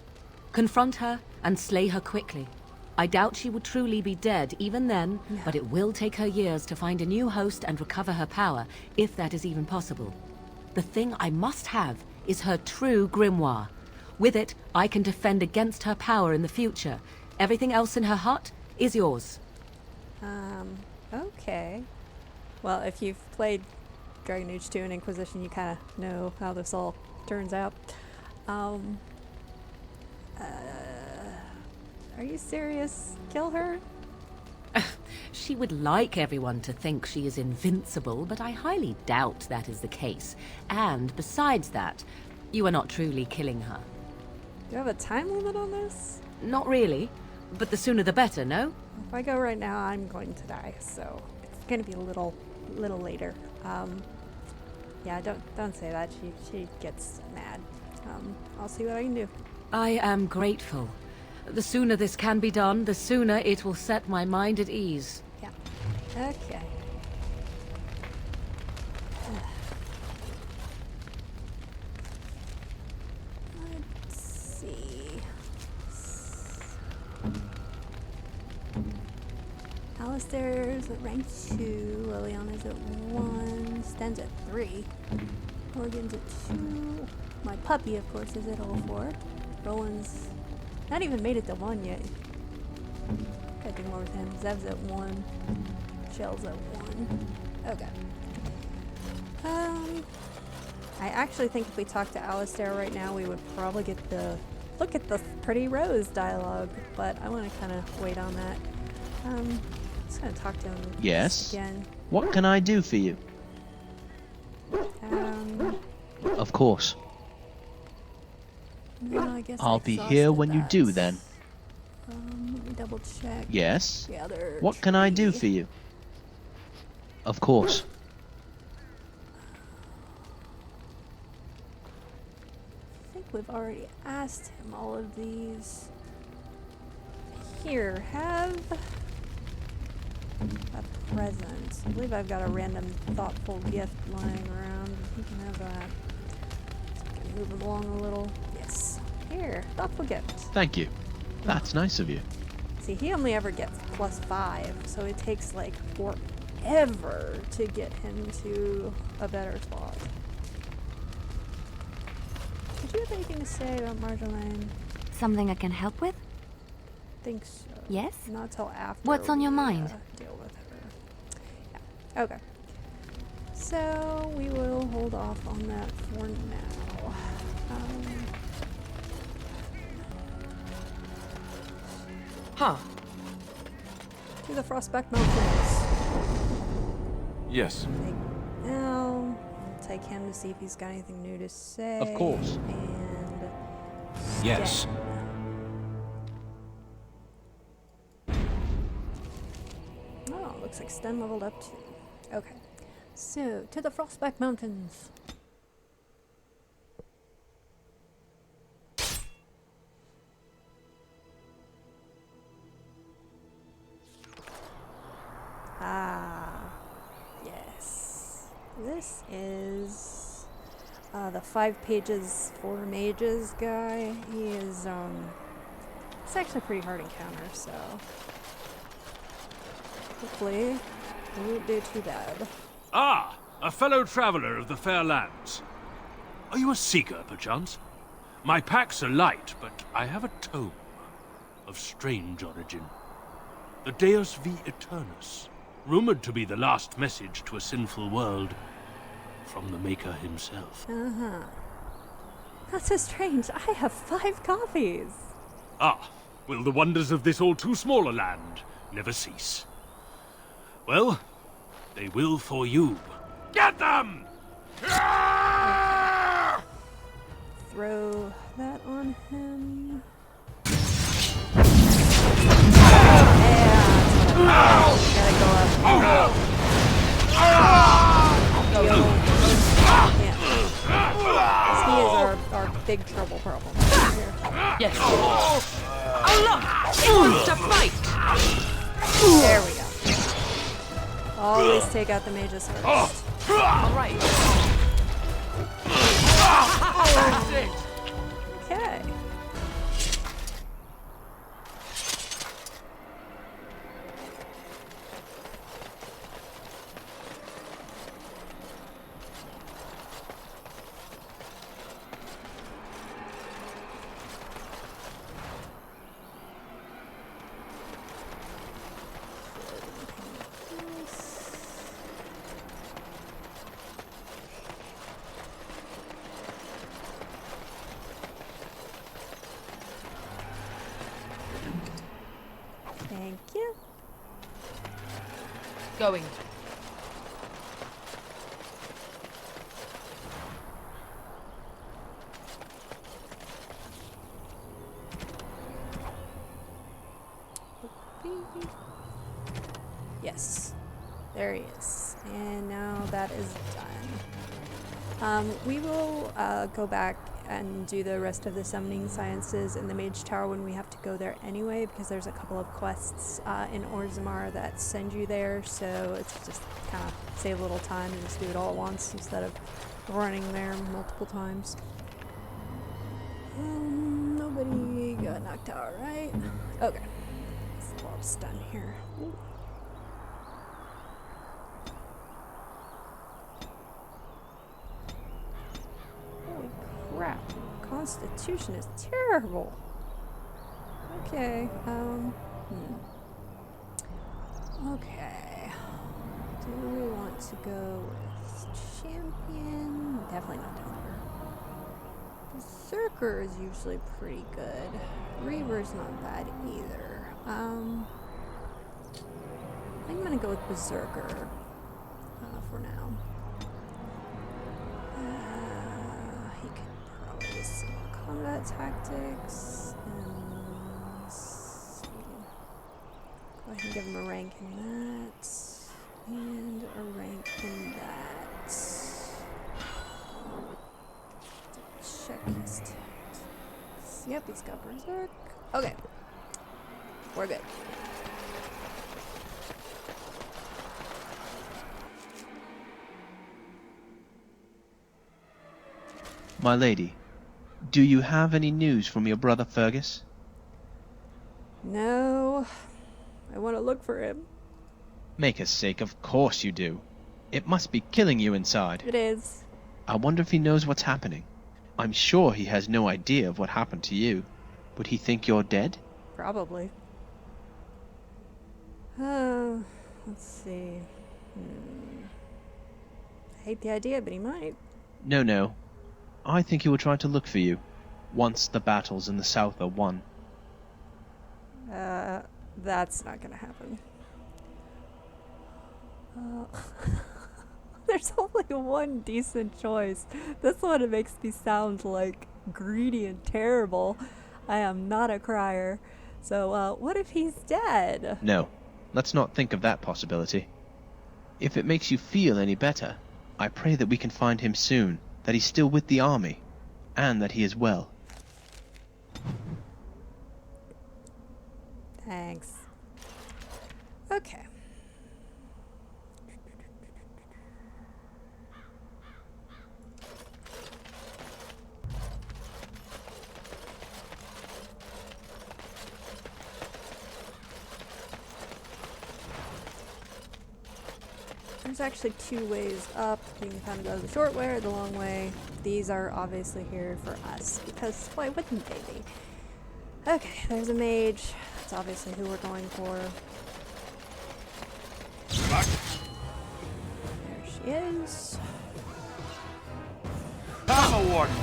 Speaker 8: Confront her and slay her quickly. I doubt she will truly be dead even then, but it will take her years to find a new host and recover her power, if that is even possible. The thing I must have is her true grimoire. With it, I can defend against her power in the future. Everything else in her hut is yours.
Speaker 1: Okay. Well, if you've played Dragon Age 2 and Inquisition, you kind of know how this all turns out. Are you serious? Kill her?
Speaker 8: She would like everyone to think she is invincible, but I highly doubt that is the case. And besides that, you are not truly killing her.
Speaker 1: Do you have a time limit on this?
Speaker 8: Not really, but the sooner the better, no?
Speaker 1: If I go right now, I'm going to die, so it's gonna be a little later. Yeah, don't say that. She gets mad. I'll see what I can do.
Speaker 8: I am grateful. The sooner this can be done, the sooner it will set my mind at ease.
Speaker 1: Yeah. Okay. Let's see. Alistair's at rank 2, Liliana's at 1, Sten's at 3, Morgan's at 2, my puppy, of course, is at all 4, Roland's not even made it to 1 yet. Gotta do more with him. Zev's at 1, Shell's at 1. Okay. I actually think if we talk to Alistair right now, we would probably get the look at the pretty rose dialogue, but I want to kind of wait on that. Just gonna talk to him.
Speaker 3: Yes?
Speaker 1: Again.
Speaker 3: What can I do for you? Of course.
Speaker 1: No, I guess
Speaker 3: I'll be here when you do then.
Speaker 1: Let me double check.
Speaker 3: Yes?
Speaker 1: The other
Speaker 3: What can I do
Speaker 1: tree.
Speaker 3: for you? Of course.
Speaker 1: I think we've already asked him all of these. Here, have a present. I believe I've got a random thoughtful gift lying around. You can have that. Just move it along a little. Yes. Here, thoughtful gift.
Speaker 3: Thank you. That's nice of you.
Speaker 1: See, he only ever gets +5, so it takes like forever to get him to a better spot. Did you have anything to say about Marjolaine?
Speaker 4: Something I can help with?
Speaker 1: Think so.
Speaker 4: Yes?
Speaker 1: Not till after.
Speaker 4: What's on your
Speaker 1: we,
Speaker 4: mind?
Speaker 1: Deal with her. Yeah. Okay. So we will hold off on that for now.
Speaker 10: Huh.
Speaker 1: To the Frostback Mountains.
Speaker 7: Yes.
Speaker 1: Now, I'll take him to see if he's got anything new to say.
Speaker 3: Of course.
Speaker 1: And
Speaker 9: Yes.
Speaker 1: Oh, looks like Sten leveled up too. Okay. So, to the Frostback Mountains. Ah, yes. This is the 5 pages, 4 mages guy. He is, it's actually a pretty hard encounter, so hopefully it won't do too bad.
Speaker 11: Ah, a fellow traveler of the fair lands. Are you a seeker, perchance? My packs are light, but I have a tome of strange origin. The Deus V Eternus, rumored to be the last message to a sinful world from the Maker himself.
Speaker 1: That's so strange. I have 5 copies.
Speaker 11: Ah, will the wonders of this all too small a land never cease? Well, they will for you. Get them!
Speaker 1: Throw that on him. Gotta go up. He is our big trouble problem here.
Speaker 10: Yes. Oh look! It wants to fight!
Speaker 1: There we go. Always take out the mages first.
Speaker 10: Alright. That's it!
Speaker 1: Okay. Thank you.
Speaker 10: Going.
Speaker 1: Yes. There he is. And now that is done. We will go back and do the rest of the summoning sciences in the Mage Tower when we have to go there anyway, because there's a couple of quests in Orzammar that send you there, so it's just kind of save a little time and just do it all at once instead of running there multiple times. Nobody got knocked out, right? Okay. There's a lot of stun here. Ooh. crap. Constitution is terrible. Okay, Okay. Do we want to go with champion? Definitely not Dagger. Berserker is usually pretty good. Reaver's not bad either. I'm gonna go with Berserker for now. He could probably use some combat tactics and see. Go ahead and give him a rank in that and a rank in that. Check his tactics. Yep, he's got Berserk. Okay, we're good.
Speaker 3: My lady, do you have any news from your brother Fergus?
Speaker 1: No, I want to look for him.
Speaker 3: Make a sake, of course you do. It must be killing you inside.
Speaker 1: It is.
Speaker 3: I wonder if he knows what's happening. I'm sure he has no idea of what happened to you. Would he think you're dead?
Speaker 1: Probably. Let's see. I hate the idea, but he might.
Speaker 3: No. I think he will try to look for you, once the battles in the south are won.
Speaker 1: That's not gonna happen. There's only one decent choice. That's what it makes me sound like greedy and terrible. I am not a crier. So, what if he's dead?
Speaker 3: No, let's not think of that possibility. If it makes you feel any better, I pray that we can find him soon, that he's still with the army, and that he is well.
Speaker 1: Thanks. Okay. There's actually two ways up. You can kind of go the short way or the long way. These are obviously here for us, because why wouldn't they be? Okay, there's a mage. That's obviously who we're going for. There she is.
Speaker 11: I'm a warden.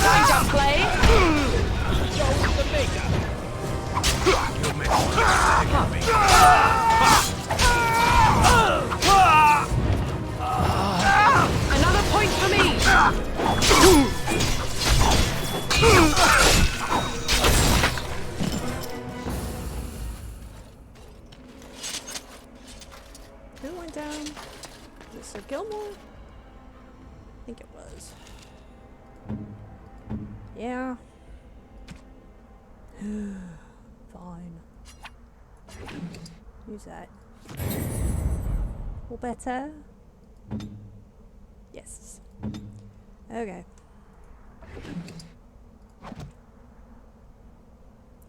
Speaker 10: I don't play. Another point for me.
Speaker 1: Who went down? Was it Sir Gilmore? I think it was. Yeah. Fine. Use that. All better? Yes. Okay.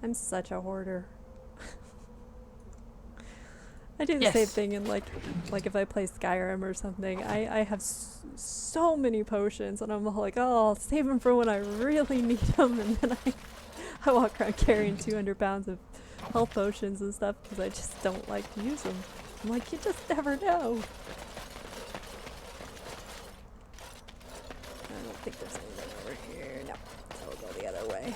Speaker 1: I'm such a hoarder. I do the same thing in like if I play Skyrim or something. I have so many potions, and I'm like, oh, I'll save them for when I really need them, and then I walk around carrying 200 pounds of health potions and stuff because I just don't like to use them. I'm like, you just never know. I don't think there's anything over here. No, so we'll go the other way.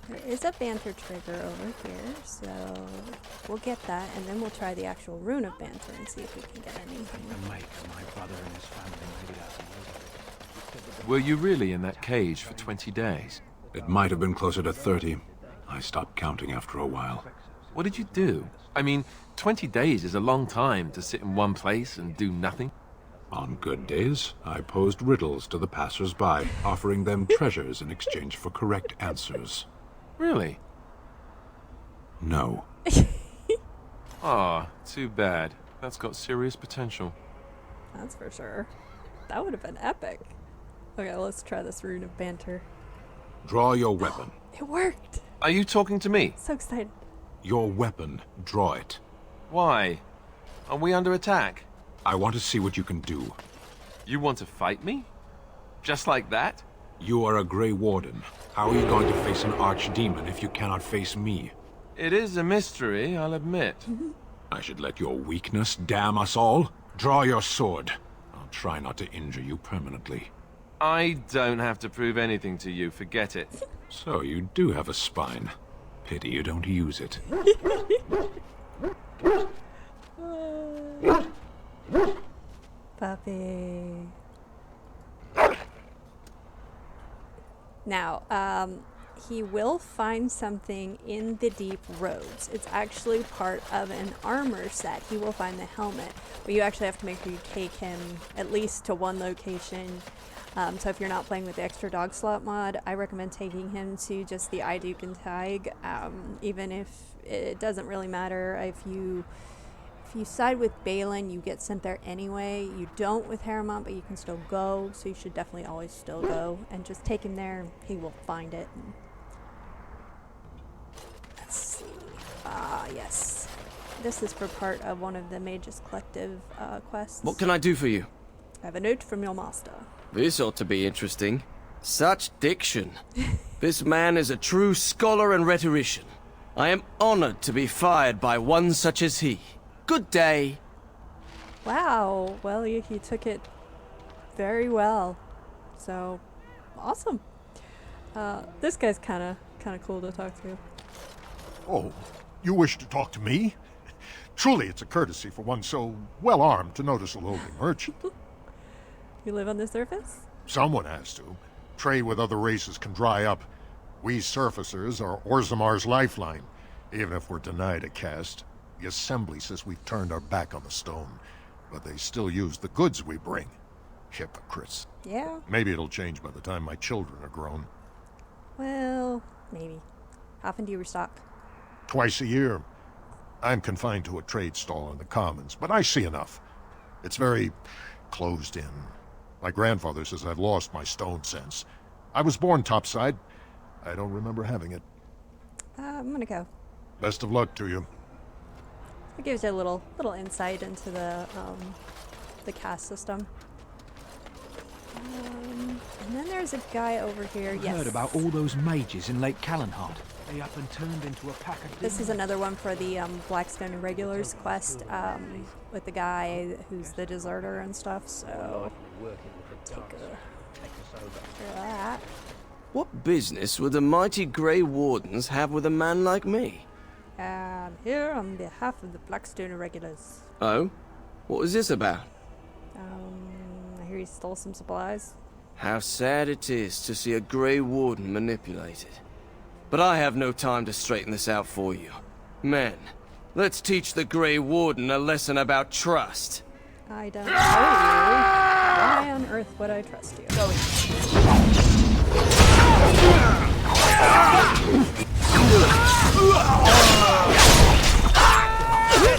Speaker 1: There is a banter trigger over here, so we'll get that, and then we'll try the actual rune of banter and see if we can get anything.
Speaker 7: Were you really in that cage for 20 days?
Speaker 12: It might have been closer to 30. I stopped counting after a while.
Speaker 7: What did you do? I mean, 20 days is a long time to sit in one place and do nothing.
Speaker 12: On good days, I posed riddles to the passers-by, offering them treasures in exchange for correct answers.
Speaker 7: Really?
Speaker 12: No.
Speaker 7: Ah, too bad. That's got serious potential.
Speaker 1: That's for sure. That would have been epic. Okay, let's try this rune of banter.
Speaker 12: Draw your weapon.
Speaker 1: It worked!
Speaker 7: Are you talking to me?
Speaker 1: So excited.
Speaker 12: Your weapon. Draw it.
Speaker 7: Why? Are we under attack?
Speaker 12: I want to see what you can do.
Speaker 7: You want to fight me? Just like that?
Speaker 12: You are a Grey Warden. How are you going to face an archdemon if you cannot face me?
Speaker 7: It is a mystery, I'll admit.
Speaker 12: I should let your weakness damn us all? Draw your sword. I'll try not to injure you permanently.
Speaker 7: I don't have to prove anything to you, forget it.
Speaker 12: So you do have a spine. Pity you don't use it.
Speaker 1: Puppy. Now, he will find something in the deep roads. It's actually part of an armor set. He will find the helmet, but you actually have to make sure you take him at least to one location. So if you're not playing with the extra dog slot mod, I recommend taking him to just the I Duke and Tig. Even if it doesn't really matter if you side with Balin, you get sent there anyway. You don't with Harrimont, but you can still go, so you should definitely always still go. And just take him there, he will find it. Let's see. Yes. This is for part of one of the Mages Collective quests.
Speaker 13: What can I do for you?
Speaker 1: I have a note from your master.
Speaker 13: This ought to be interesting. Such diction. This man is a true scholar and rhetorician. I am honored to be fired by one such as he. Good day.
Speaker 1: Wow. Well, he took it very well. So, awesome. This guy's kind of cool to talk to.
Speaker 14: Oh, you wish to talk to me? Truly, it's a courtesy for one so well armed to notice a lowly merchant.
Speaker 1: You live on the surface?
Speaker 14: Someone has to. Trade with other races can dry up. We surfacers are Orzamar's lifeline, even if we're denied a caste. The Assembly says we've turned our back on the stone, but they still use the goods we bring. Hypocrites.
Speaker 1: Yeah.
Speaker 14: Maybe it'll change by the time my children are grown.
Speaker 1: Well, maybe. How often do you restock?
Speaker 14: Twice a year. I'm confined to a trade stall in the Commons, but I see enough. It's very closed in. My grandfather says I've lost my stone sense. I was born topside. I don't remember having it.
Speaker 1: I'm gonna go.
Speaker 14: Best of luck to you.
Speaker 1: It gives you a little insight into the caste system. And then there's a guy over here.
Speaker 2: I heard about all those mages in Lake Callanhard. They up and turned into a pack of...
Speaker 1: This is another one for the Blackstone Irregulars quest with the guy who's the deserter and stuff, so take a look at that.
Speaker 13: What business would the mighty Grey Wardens have with a man like me?
Speaker 1: I'm here on behalf of the Blackstone Irregulars.
Speaker 13: Oh? What was this about?
Speaker 1: I hear he stole some supplies.
Speaker 13: How sad it is to see a Grey Warden manipulated. But I have no time to straighten this out for you. Men, let's teach the Grey Warden a lesson about trust.
Speaker 1: I don't know you. Why on earth would I trust you?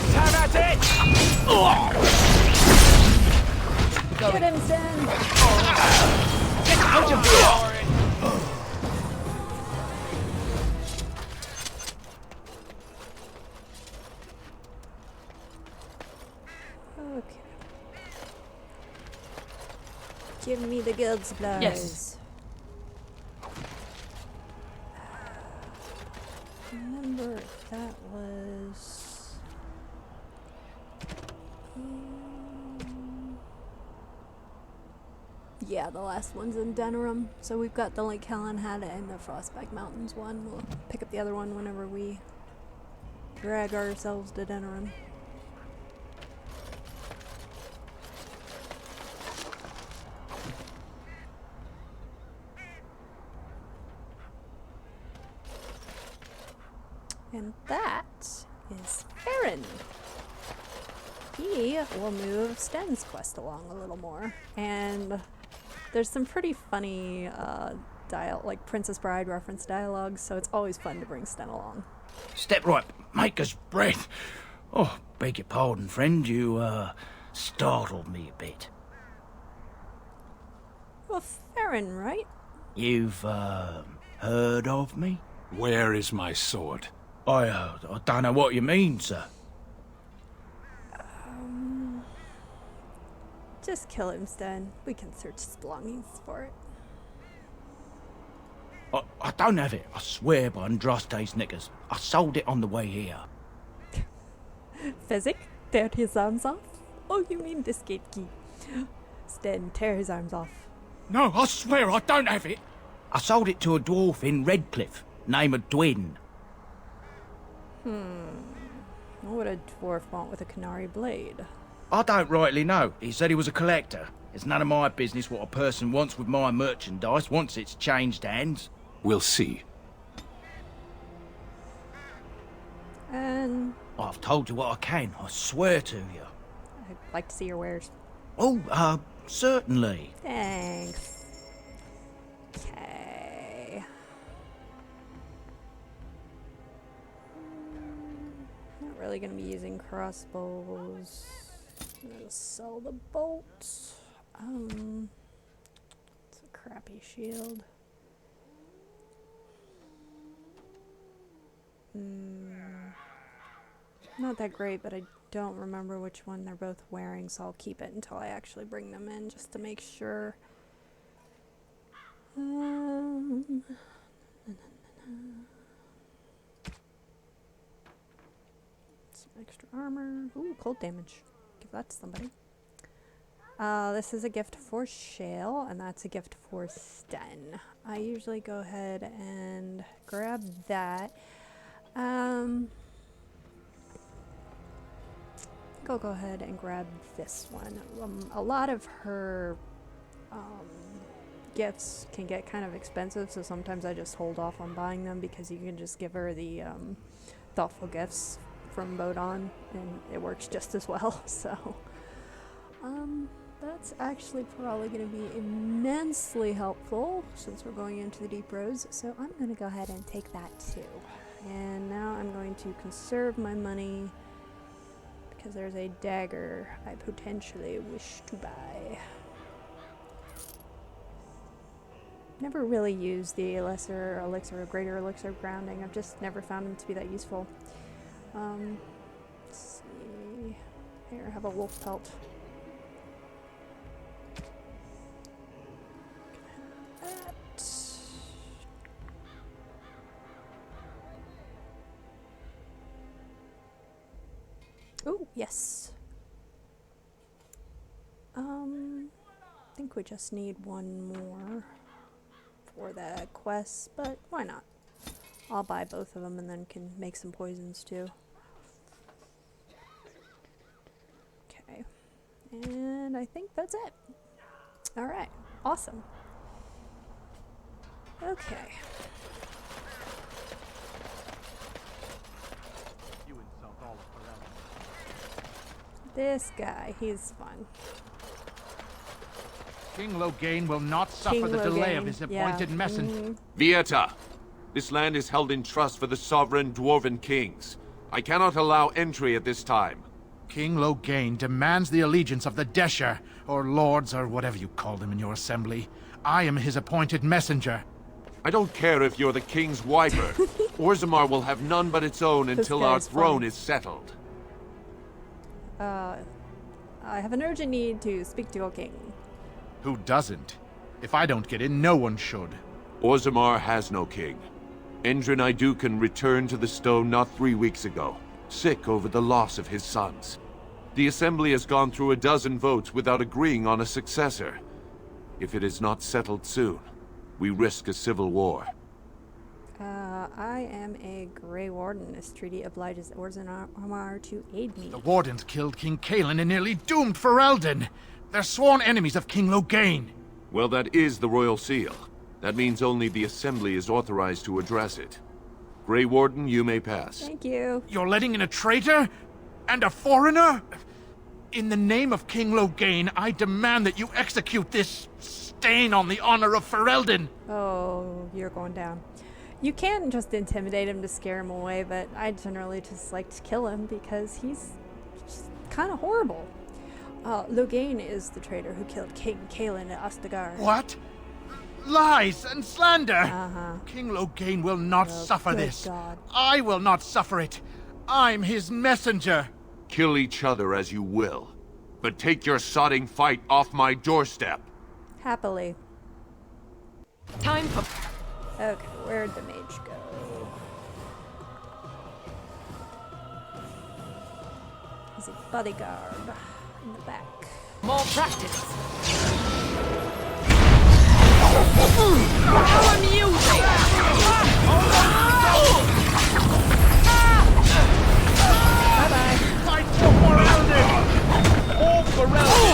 Speaker 10: Have at it!
Speaker 1: Get him, Sin!
Speaker 10: Get out of here!
Speaker 1: Okay. Give me the guild supplies.
Speaker 10: Yes.
Speaker 1: Remember if that was... Yeah, the last one's in Denerim. So we've got the Lake Callanhad and the Frostback Mountains one. We'll pick up the other one whenever we drag ourselves to Denerim. And that is Farron. He will move Sten's quest along a little more. And there's some pretty funny like Princess Bride reference dialogue, so it's always fun to bring Sten along.
Speaker 9: Step right, maker's breath. Oh, beg your pardon, friend. You, startled me a bit.
Speaker 1: Well, Farron, right?
Speaker 9: You've, heard of me?
Speaker 12: Where is my sword?
Speaker 9: I don't know what you mean, sir.
Speaker 1: Just kill him, Stan. We can search his belongings for it.
Speaker 9: I don't have it. I swear by Andraste's knickers. I sold it on the way here.
Speaker 1: Fezzik, tear his arms off? Oh, you mean this gate key. Stan, tear his arms off.
Speaker 9: No, I swear I don't have it. I sold it to a dwarf in Redcliffe, name of Dwin.
Speaker 1: What would a dwarf want with a Canary blade?
Speaker 9: I don't rightly know. He said he was a collector. It's none of my business what a person wants with my merchandise once it's changed hands.
Speaker 12: We'll see.
Speaker 1: And
Speaker 9: I've told you what I can, I swear to you.
Speaker 1: I'd like to see your wares.
Speaker 9: Oh, certainly.
Speaker 1: Thanks. Okay. Not really gonna be using crossbows. I'm gonna sell the bolts. It's a crappy shield. Not that great, but I don't remember which one they're both wearing, so I'll keep it until I actually bring them in, just to make sure. Some extra armor. Ooh, cold damage. Give that to somebody. This is a gift for Shale, and that's a gift for Sten. I usually go ahead and grab that. I'll go ahead and grab this one. A lot of her gifts can get kind of expensive, so sometimes I just hold off on buying them because you can just give her the thoughtful gifts from Bodon, and it works just as well. So that's actually probably going to be immensely helpful since we're going into the deep roads. So I'm going to go ahead and take that too. And now I'm going to conserve my money because there's a dagger I potentially wish to buy. Never really used the lesser elixir or greater elixir of grounding. I've just never found them to be that useful. Let's see. Here, have a wolf pelt. Oh, yes. I think we just need one more for that quest, but why not? I'll buy both of them and then can make some poisons too. Okay. And I think that's it. Alright. Awesome. Okay. This guy, he's fun.
Speaker 2: King Loghain will not suffer the delay of his appointed messenger.
Speaker 7: Vieta, this land is held in trust for the sovereign dwarven kings. I cannot allow entry at this time.
Speaker 2: King Loghain demands the allegiance of the Desher, or lords, or whatever you call them in your assembly. I am his appointed messenger.
Speaker 7: I don't care if you're the king's wiper. Orzammar will have none but its own until our throne is settled.
Speaker 1: I have an urgent need to speak to your king.
Speaker 2: Who doesn't? If I don't get in, no one should.
Speaker 7: Orzammar has no king. Endrin Idukan returned to the stone not 3 weeks ago, sick over the loss of his sons. The Assembly has gone through a dozen votes without agreeing on a successor. If it is not settled soon, we risk a civil war.
Speaker 1: I am a Grey Warden. This treaty obliges Orzammar to aid me.
Speaker 2: The Wardens killed King Kaelin and nearly doomed Ferelden. They're sworn enemies of King Loghain.
Speaker 7: Well, that is the Royal Seal. That means only the Assembly is authorized to address it. Grey Warden, you may pass.
Speaker 1: Thank you.
Speaker 2: You're letting in a traitor? And a foreigner? In the name of King Loghain, I demand that you execute this stain on the honor of Ferelden.
Speaker 1: Oh, you're going down. You can just intimidate him to scare him away, but I generally just like to kill him because he's just kind of horrible. Logain is the traitor who killed King Kaelin at Ostagar.
Speaker 2: What? Lies and slander!
Speaker 1: Uh-huh.
Speaker 2: King Logain will not suffer
Speaker 1: good
Speaker 2: this.
Speaker 1: God.
Speaker 2: I will not suffer it. I'm his messenger.
Speaker 15: Kill each other as you will, but take your sodding fight off my doorstep.
Speaker 1: Happily.
Speaker 5: Time for...
Speaker 1: Okay, where'd the mage go? He's a bodyguard in the back.
Speaker 5: more practice.
Speaker 10: Our music!
Speaker 1: Bye-bye.
Speaker 10: Fight for morality! All for reality!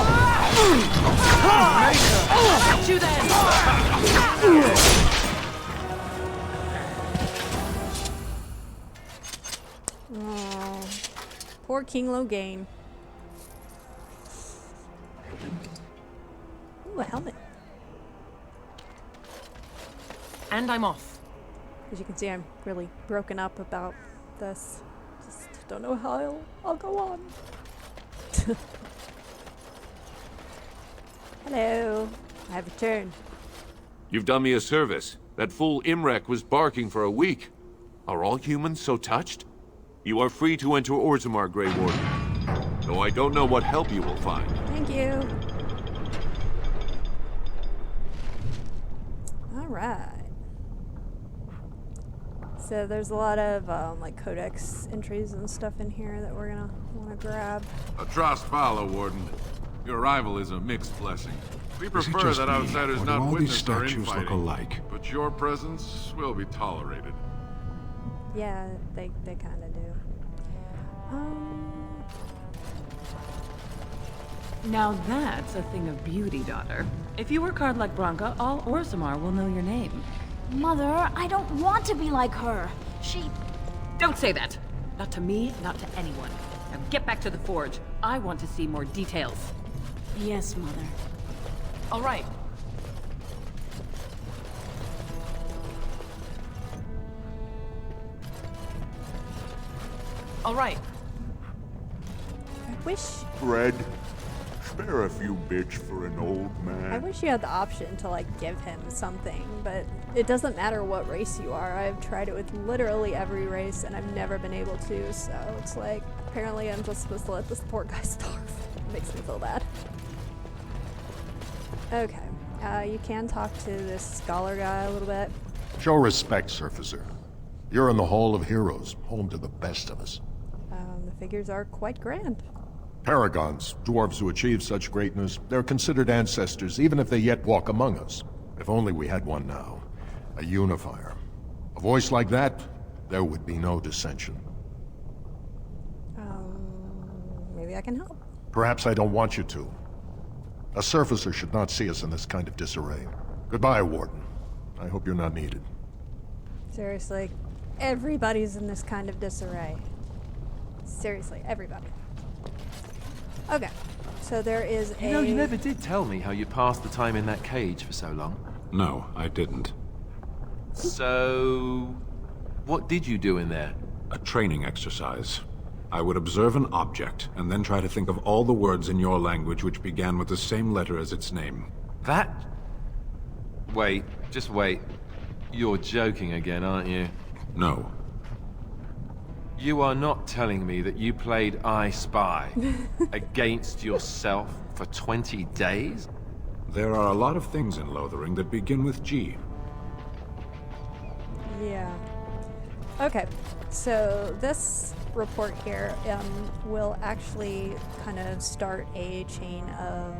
Speaker 5: At you then!
Speaker 1: Oh, poor King Logain. Ooh, a helmet.
Speaker 5: And I'm off.
Speaker 1: As you can see, I'm really broken up about this. Just don't know how I'll go on. Hello. I have returned.
Speaker 15: You've done me a service. That fool Imrek was barking for a week. Are all humans so touched? You are free to enter Orzammar, Grey Warden. Though I don't know what help you will find.
Speaker 1: Thank you. Alright. So there's a lot of like codex entries and stuff in here that we're gonna want to grab.
Speaker 12: A Trost follow, Warden. Your arrival is a mixed blessing. We prefer that outsiders not witness our infighting,
Speaker 14: alike?
Speaker 12: but your presence will be tolerated.
Speaker 1: Yeah, they kind of do.
Speaker 16: Now that's a thing of beauty, daughter. If you work hard like Branka, all Orzammar will know your name.
Speaker 17: Mother, I don't want to be like her. She...
Speaker 16: Don't say that! Not to me, not to anyone. Now get back to the forge. I want to see more details.
Speaker 17: Yes, Mother.
Speaker 5: All right. All right.
Speaker 1: I wish...
Speaker 12: Fred, spare a few bits for an old man.
Speaker 1: I wish you had the option to like give him something, but it doesn't matter what race you are. I've tried it with literally every race and I've never been able to, so it's like, apparently I'm just supposed to let this poor guy starve. It makes me feel bad. Okay, you can talk to this scholar guy a little bit.
Speaker 14: Show respect, Surfacer. You're in the Hall of Heroes, home to the best of us.
Speaker 1: The figures are quite grand.
Speaker 14: Paragons, dwarves who achieve such greatness, they're considered ancestors even if they yet walk among us. If only we had one now. A unifier. A voice like that, there would be no dissension.
Speaker 1: Maybe I can help.
Speaker 14: Perhaps I don't want you to. A surfacer should not see us in this kind of disarray. Goodbye, Warden. I hope you're not needed.
Speaker 1: Seriously, everybody's in this kind of disarray. Seriously, everybody. Okay, so there is a...
Speaker 7: You know, you never did tell me how you passed the time in that cage for so long.
Speaker 12: No, I didn't.
Speaker 7: So... what did you do in there?
Speaker 12: A training exercise. I would observe an object, and then try to think of all the words in your language which began with the same letter as its name.
Speaker 7: That? Wait, just wait. You're joking again, aren't you?
Speaker 12: No.
Speaker 7: You are not telling me that you played I Spy against yourself for 20 days?
Speaker 12: There are a lot of things in Lothering that begin with G.
Speaker 1: Yeah. Okay, so this report here will actually kind of start a chain of...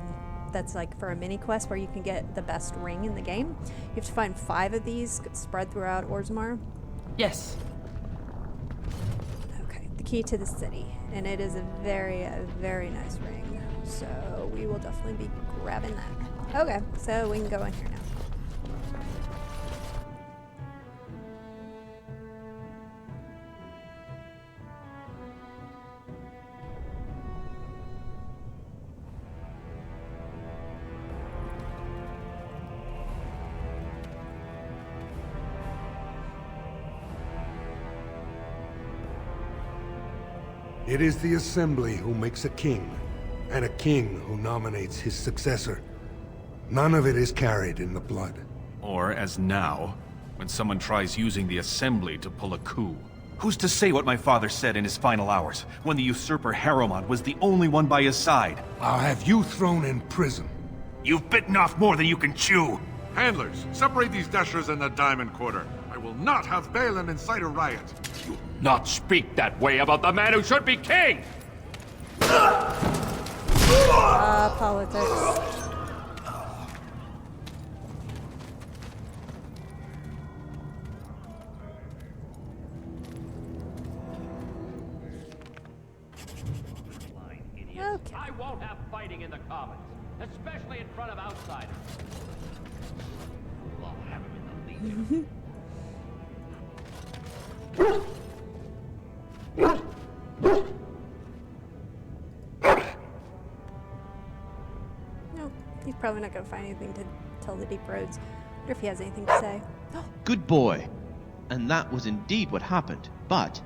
Speaker 1: that's like for a mini quest where you can get the best ring in the game. You have to find 5 of these spread throughout Orzammar.
Speaker 5: Yes.
Speaker 1: Okay, the key to the city, and it is a very nice ring. So we will definitely be grabbing that. Okay, so we can go in here now.
Speaker 18: It is the Assembly who makes a king, and a king who nominates his successor. None of it is carried in the blood.
Speaker 19: Or as now, when someone tries using the Assembly to pull a coup. Who's to say what my father said in his final hours, when the usurper Harrowmont was the only one by his side?
Speaker 18: I'll have you thrown in prison.
Speaker 19: You've bitten off more than you can chew!
Speaker 12: Handlers, separate these Dashers in the Diamond Quarter. I will not have Balin incite a riot.
Speaker 15: You not speak that way about the man who should be king!
Speaker 1: Politics. Okay.
Speaker 20: I won't have fighting in the Commons, especially in front of outsiders. I'll have him in the Legion.
Speaker 1: Nope, he's probably not going to find anything to tell the Deep Roads. Wonder if he has anything to say.
Speaker 3: Good boy. And that was indeed what happened, but...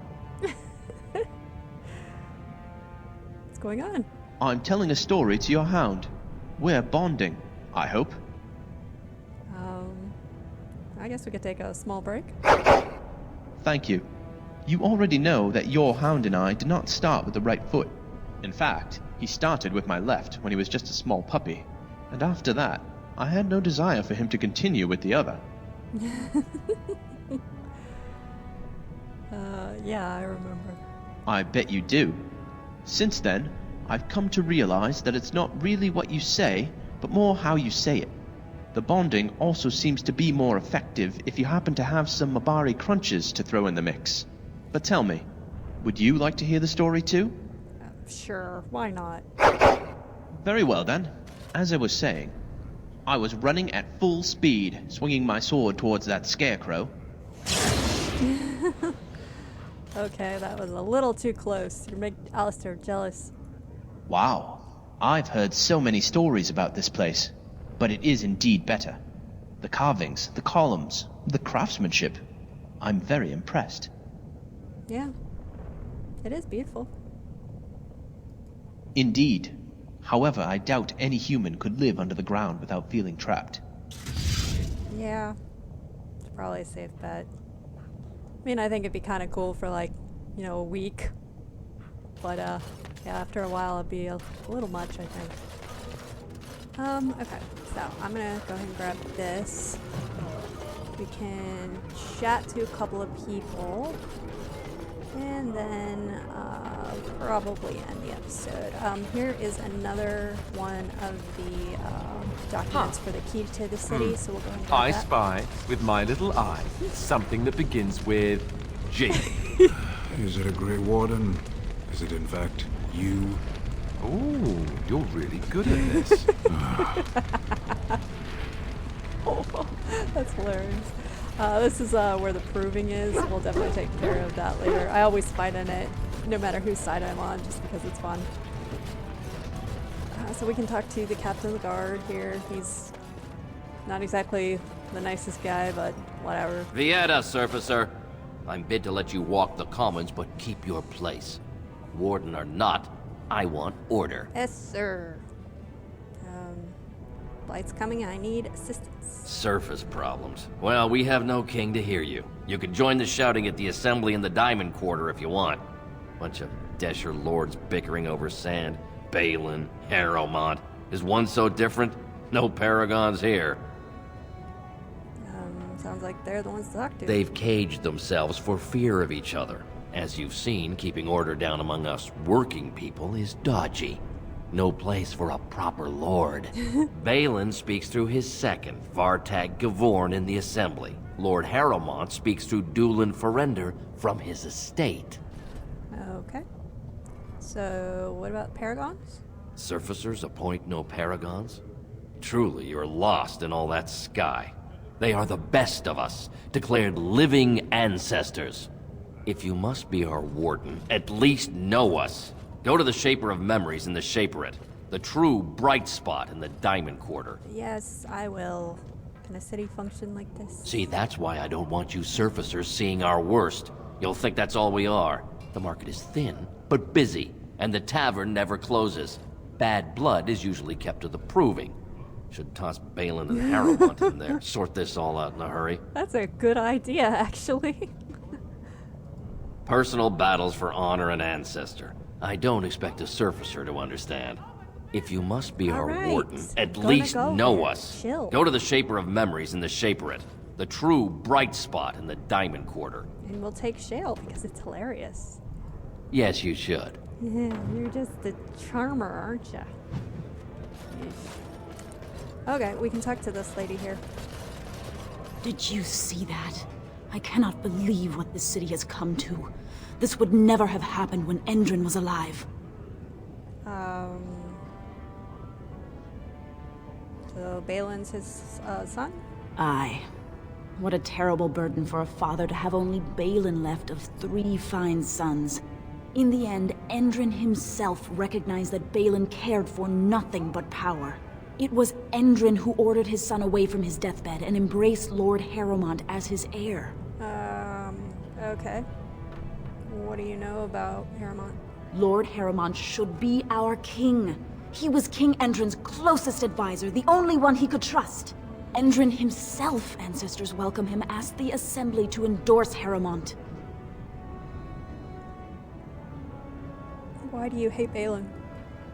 Speaker 1: What's going on?
Speaker 3: I'm telling a story to your hound. We're bonding, I hope.
Speaker 1: I guess we could take a small break.
Speaker 3: Thank you. You already know that your hound and I did not start with the right foot. In fact, he started with my left when he was just a small puppy. And after that, I had no desire for him to continue with the other.
Speaker 1: Yeah, I remember.
Speaker 3: I bet you do. Since then, I've come to realize that it's not really what you say, but more how you say it. The bonding also seems to be more effective if you happen to have some Mabari crunches to throw in the mix. But tell me, would you like to hear the story too?
Speaker 1: Sure, why not?
Speaker 3: Very well then. As I was saying, I was running at full speed, swinging my sword towards that scarecrow.
Speaker 1: Okay, that was a little too close. You make Alistair jealous.
Speaker 3: Wow, I've heard so many stories about this place, but it is indeed better. The carvings, the columns, the craftsmanship. I'm very impressed.
Speaker 1: Yeah, it is beautiful.
Speaker 3: Indeed. However, I doubt any human could live under the ground without feeling trapped.
Speaker 1: Yeah, it's probably a safe bet. I mean, I think it'd be kind of cool for like, you know, a week. But yeah, after a while it'd be a little much, I think. Okay, so I'm gonna go ahead and grab this. We can chat to a couple of people. And then probably end the episode. Here is another one of the documents for the key to the city, so we'll go ahead and grab
Speaker 7: I
Speaker 1: that.
Speaker 7: spy, with my little eye, something that begins with G.
Speaker 12: Is it a Grey Warden? Is it in fact you?
Speaker 7: Ooh, you're really good at this.
Speaker 1: That's hilarious. This is where the proving is. We'll definitely take care of that later. I always fight in it, no matter whose side I'm on, just because it's fun. So we can talk to the captain of the guard here. He's not exactly the nicest guy, but whatever.
Speaker 20: Vieta, surfacer. I'm bid to let you walk the commons, but keep your place. Warden or not, I want order.
Speaker 1: Yes, sir. Light's coming. I need assistance.
Speaker 20: Surface problems. Well, we have no king to hear you. You can join the shouting at the assembly in the Diamond Quarter if you want. Bunch of Desher lords bickering over sand. Balin, Harrowmont. Is one so different? No paragons here.
Speaker 1: Sounds like they're the ones to talk to.
Speaker 20: They've caged themselves for fear of each other. As you've seen, keeping order down among us working people is dodgy. No place for a proper lord. Balin speaks through his second, Vartag Gavorn, in the assembly. Lord Harrowmont speaks through Dulin Ferender from his estate.
Speaker 1: Okay. So, what about paragons?
Speaker 20: Surfacers appoint no paragons? Truly, you're lost in all that sky. They are the best of us, declared living ancestors. If you must be our warden, at least know us. Go to the Shaper of Memories in the Shaperate, the true bright spot in the Diamond Quarter.
Speaker 1: Yes, I will. Can a city function like this?
Speaker 20: See, that's why I don't want you surfacers seeing our worst. You'll think that's all we are. The market is thin, but busy, and the tavern never closes. Bad blood is usually kept to the proving. Should toss Balin and Harrowmont in there, sort this all out in a hurry.
Speaker 1: That's a good idea, actually.
Speaker 20: Personal battles for honor and ancestor. I don't expect a surfacer to understand. If you must be our warden, at least know us.
Speaker 1: Chill.
Speaker 20: Go to the Shaper of Memories in the Shaperate, the true bright spot in the Diamond Quarter.
Speaker 1: And we'll take Shale because it's hilarious.
Speaker 20: Yes, you should.
Speaker 1: Yeah, you're just a charmer, aren't you? Okay, we can talk to this lady here.
Speaker 17: Did you see that? I cannot believe what this city has come to. This would never have happened when Endrin was alive.
Speaker 1: So Balin's his son?
Speaker 17: Aye. What a terrible burden for a father to have only Balin left of 3 fine sons. In the end, Endrin himself recognized that Balin cared for nothing but power. It was Endrin who ordered his son away from his deathbed and embraced Lord Harrowmont as his heir.
Speaker 1: Okay. What do you know about Harrowmont?
Speaker 17: Lord Harrowmont should be our king. He was King Endrin's closest advisor, the only one he could trust. Endrin himself, ancestors welcome him, asked the Assembly to endorse Harrowmont.
Speaker 1: Why do you hate Balin?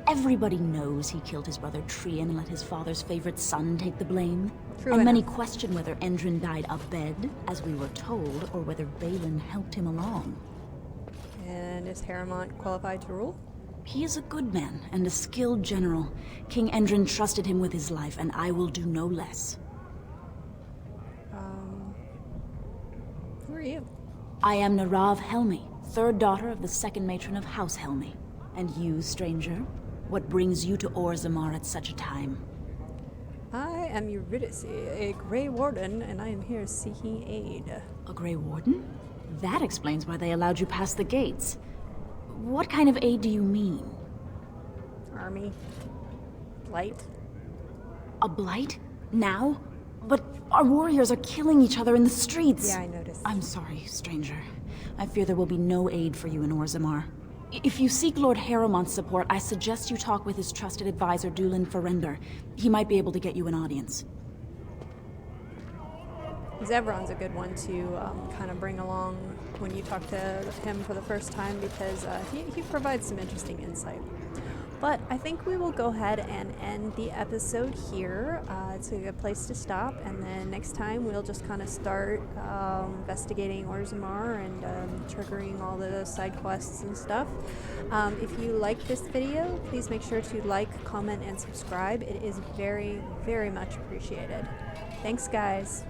Speaker 17: Everybody knows he killed his brother Trian and let his father's favorite son take the blame.
Speaker 1: True
Speaker 17: and
Speaker 1: enough.
Speaker 17: many question whether Endrin died abed, as we were told, or whether Balin helped him along.
Speaker 1: And is Harrowmont qualified to rule?
Speaker 17: He is a good man and a skilled general. King Endrin trusted him with his life, and I will do no less.
Speaker 1: Who are you?
Speaker 17: I am Narav Helmi, 3rd daughter of the 2nd matron of House Helmi. And you, stranger? What brings you to Orzammar at such a time?
Speaker 1: I am Eurydice, a Grey Warden, and I am here seeking aid.
Speaker 17: A Grey Warden? That explains why they allowed you past the gates. What kind of aid do you mean?
Speaker 1: Army. Blight.
Speaker 17: A blight? Now? But our warriors are killing each other in the streets.
Speaker 1: Yeah, I noticed.
Speaker 17: I'm sorry, stranger. I fear there will be no aid for you in Orzammar. If you seek Lord Harrowmont's support, I suggest you talk with his trusted advisor, Dulin Ferender. He might be able to get you an audience.
Speaker 1: Zevron's a good one to kind of bring along when you talk to him for the first time because he provides some interesting insight. But I think we will go ahead and end the episode here. It's a good place to stop, and then next time we'll just kind of start investigating Orzammar and triggering all the side quests and stuff. If you like this video, please make sure to like, comment, and subscribe. It is very, very much appreciated. Thanks, guys.